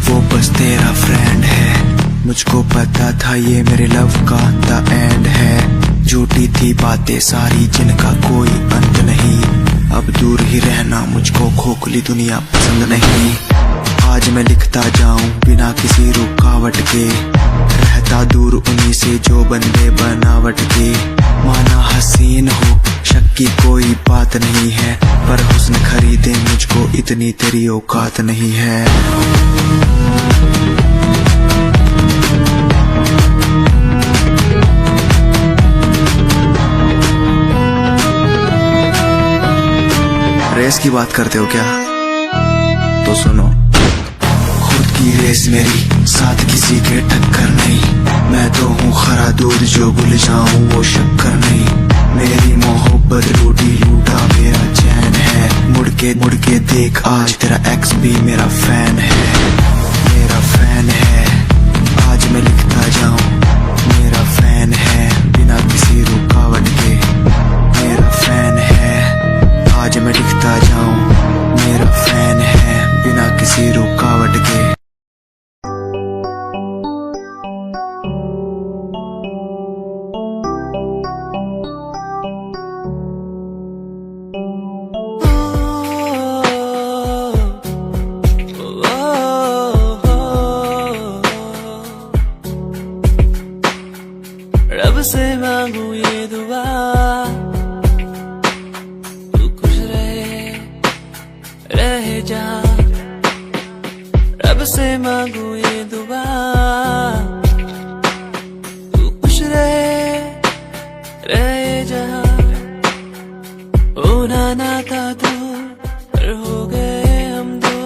वो बस तेरा फ्रेंड है, मुझको पता था ये मेरे लव का द एंड है। झूठी थी बातें सारी जिनका कोई अंत नहीं, अब दूर ही रहना मुझको खोखली दुनिया पसंद नहीं। आज मैं लिखता जाऊं बिना किसी रुकावट के, रहता दूर उन्हीं से जो बंदे बनावट के। माना हसीन हो शक की कोई बात नहीं है, पर हुस्न खरीदे मुझको इतनी तेरी औकात नहीं है। रेस की बात करते हो क्या? तो सुनो, खुद की रेस मेरी साथ किसी के टक्कर नहीं। मैं तो हूँ खरा दूध जो भूल जाऊं वो शक्कर नहीं। मेरी मोहब्बत लूटी लूटा मेरा चैन है, मुड़ के देख आज तेरा एक्स भी मेरा फैन है, मेरा फैन है। आज मैं लिखता जाऊं मेरा फैन है, बिना किसी रुकावट के मेरा फैन है। आज मैं लिखता जाऊं मेरा फैन है, बिना किसी रुकावट के। रब से मांगू ये दुआ, तू खुश रहे जा। रब से मांगू ये दुआ, तू खुश रहे जा। होना ना था दूर पर हो गए हम दो,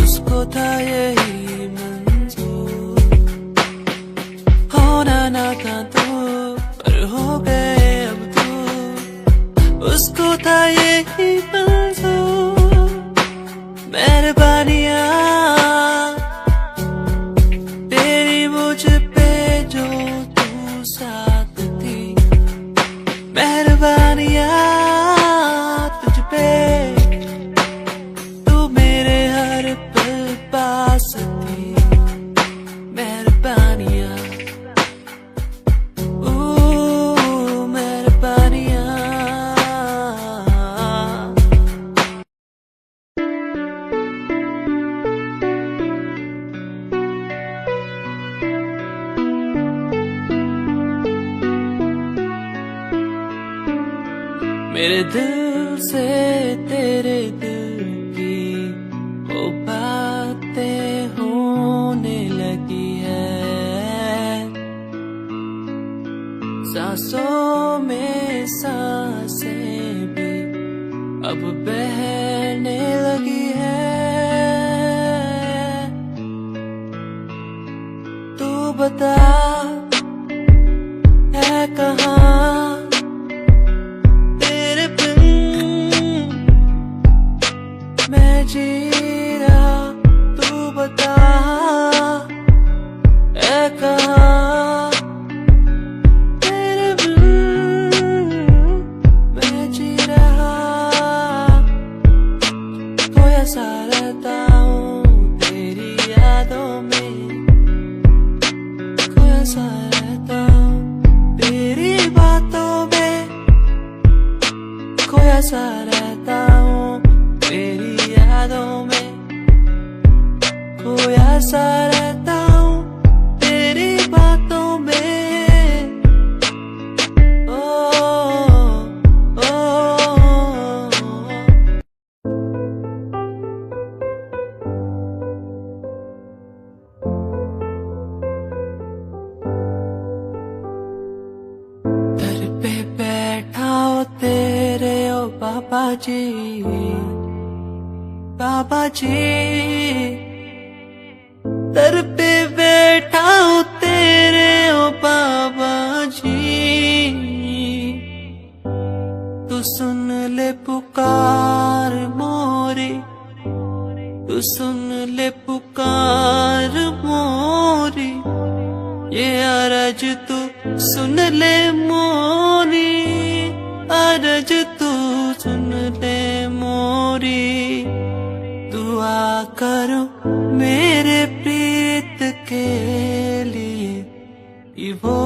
उसको था यही मंजूर। होना ना था दूर पर हो गए अब दूर, उसको था यही मंजूर। मेहरबानियाँ तेरी मुझ पे जो तू साथ थी, मेहरबानियाँ तुझ पे तू मेरे हर पल पास थी। मेहरबानियाँ मेरे दिल से तेरे दिल की वो बातें होने लगी है, सांसों में सांसें भी अब बहने लगी है। तू बता है कहाँ मैं जी रहा, तू बता है कहाँ तेरे बिन मैं जी रहा। खोया सा रहता हूँ तेरी यादों में, खोया सा रहता हूँ तेरी बाबा जी, बाबा जी, दर पे बैठा हूँ तेरे ओ बाबा जी, तू सुन ले पुकार मोरी, तू सुन ले पुकार मोरी, ये अरज तू सुन ले मोरी, अरज तू सुन ले मोरी, दुआ करो मेरे प्रीत के लिए कि वो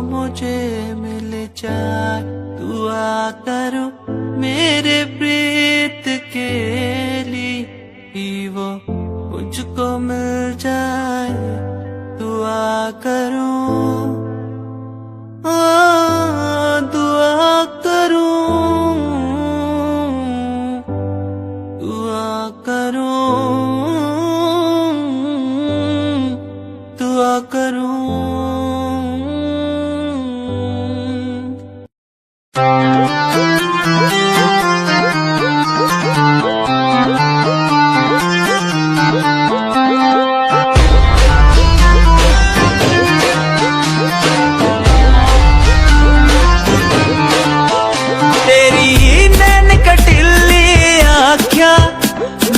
मुझे मिल जाए, दुआ करो मेरे प्रीत के लिए कि वो मुझको मिल जाए, दुआ करो, दुआ करो, दुआ करो, दुआ करो।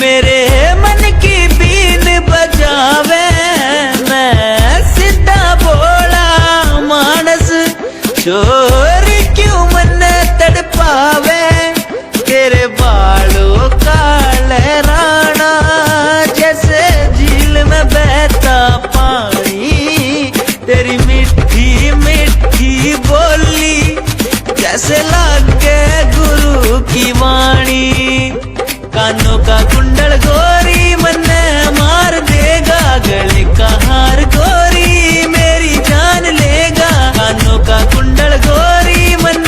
मेरे मन की बीन बजावे, मैं सीधा बोला मानस, चोर क्यों मन तड़पावे, तेरे बालों का लहराना जैसे झील में बहता पानी, तेरी मीठी मीठी बोली जैसे लागे गुरु की वाणी, कानों का कुंडल गोरी मन मार देगा, गले का हार गोरी मेरी जान लेगा, कानों का कुंडल गोरी मन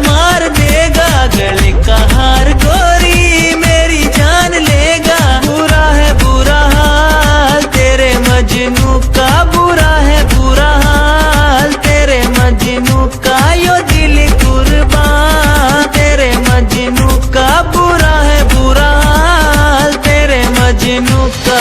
मार देगा, गले का हार गोरी मेरी जान लेगा, बुरा है बुरा हाल तेरे मजनू का, बुरा है बुरा हाल तेरे मजनू का, यो दिल कुर्बान तेरे मजनू का, बुरा है बुरा हाल तेरे मजनू का।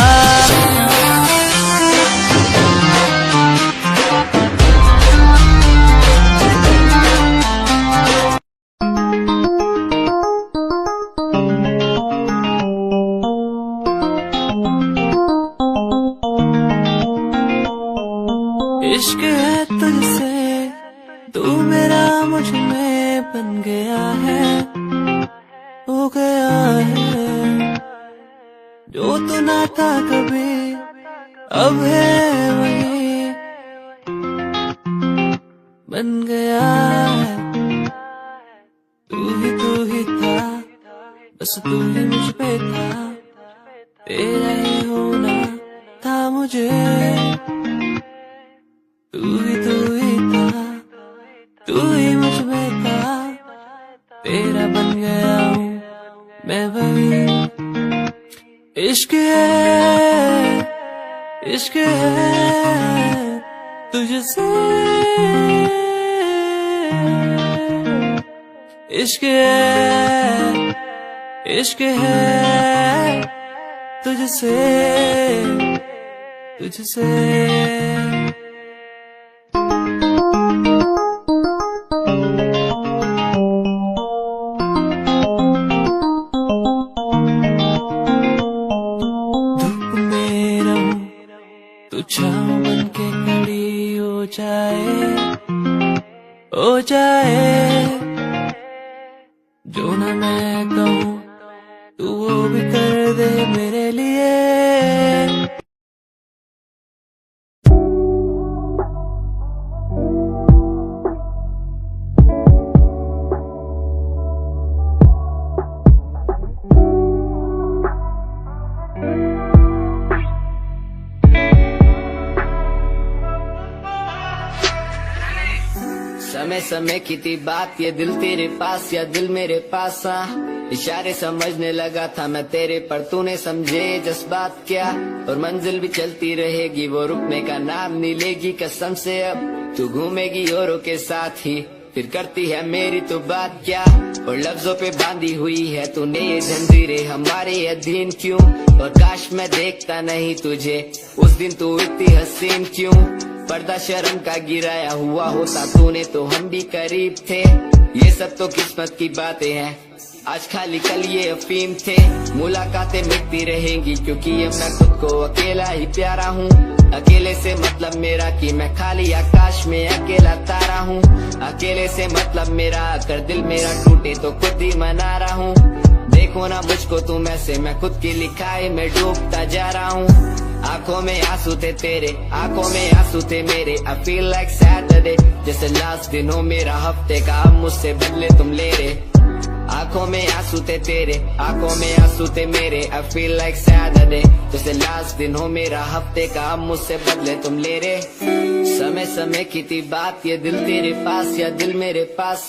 इश्क है तुझसे, तू मेरा मुझ में बन गया है, हो गया है, जो तू ना था कभी अब है वही बन गया है, तू ही था, बस तू ही मुझ पे था, तेरा ही होना था मुझे, तू ही था, तू ही मुझ में था, तेरा बन गया हूँ मैं वही, इश्क है, इश्क है तुझसे, इश्क है, इश्क है तुझसे, तुझसे। छाँव बन के खड़ी हो जाए, जो ना मैं कहूँ तू वो भी कर दे मेरे लिए। समय समय की थी बात, ये दिल तेरे पास या दिल मेरे पास, इशारे समझने लगा था मैं तेरे, पर तूने समझे जज्बात क्या। और मंजिल भी चलती रहेगी, वो रुकने का नाम नहीं लेगी, कसम से अब तू घूमेगी औरों के साथ ही। फिर करती है मेरी तो बात क्या, और लफ्जों पे बांधी हुई है तूने ये जंजीरें हमारे अधीन क्यों। और काश मैं देखता नहीं तुझे उस दिन तू इतनी हसीन क्यों। पर्दा शर्म का गिराया हुआ होता तूने तो हम भी करीब थे। ये सब तो किस्मत की बातें हैं, आज खाली कल ये अफीम थे। मुलाकातें मिटती रहेंगी क्योंकि अब मैं खुद को अकेला ही प्यारा हूँ। अकेले से मतलब मेरा कि मैं खाली आकाश में अकेला तारा हूँ। अकेले से मतलब मेरा अगर दिल मेरा टूटे तो खुद ही मना रहा हूँ। देखो ना मुझको तुम ऐसे, मैं खुद की लिखाई में डूबता जा रहा हूँ। आंखों में आंसू थे तेरे, आंखों में आंसू थे मेरे। I feel like Saturday, जैसे लास्ट दिन हो मेरा हफ्ते का, अब मुझसे बदले तुम ले रहे। आंखों में आंसू थे तेरे, आंखों में आंसू थे मेरे। I feel like Saturday, जैसे लास्ट दिन हो मेरा हफ्ते का, अब मुझसे बदले तुम ले रहे। समय समय की थी बात, ये दिल तेरे पास या दिल मेरे पास।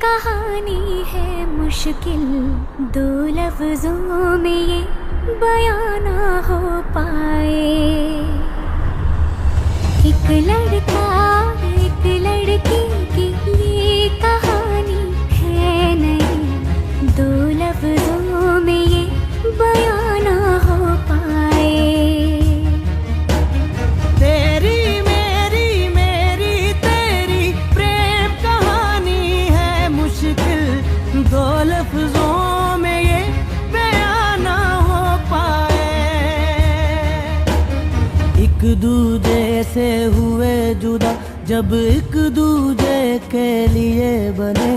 कहानी है मुश्किल, दो लफ्जों में ये बयां ना हो पाए। एक लड़का एक लड़की की ये कहानी है नहीं, दो लफ्जों में ये बयां ना हो पाए। तेरी मेरी मेरी तेरी प्रेम कहानी है मुश्किल, दो लफ्जों में ये बयां ना हो पाए। एक दूजे से हुए जुदा जब एक दूजे के लिए बने।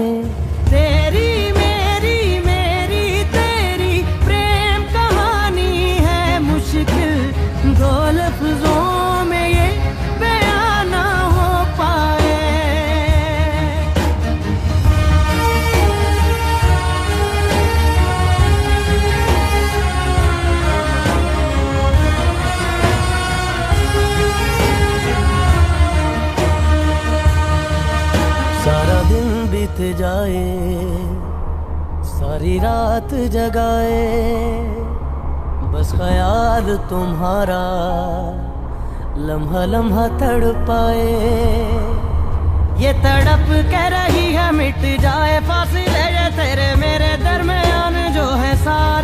तेरी मेरी मेरी तेरी प्रेम कहानी है मुश्किल, दो लफ्जों में ये बयां ना हो पाए। सारा दिन बीत जाए, सारी रात जगाए, बस ख्याल तुम्हारा लम्हा लम्हा तड़पाए। ये तड़प के रही है मिट जाए फासिले ये तेरे मेरे दरमियान जो है सारे।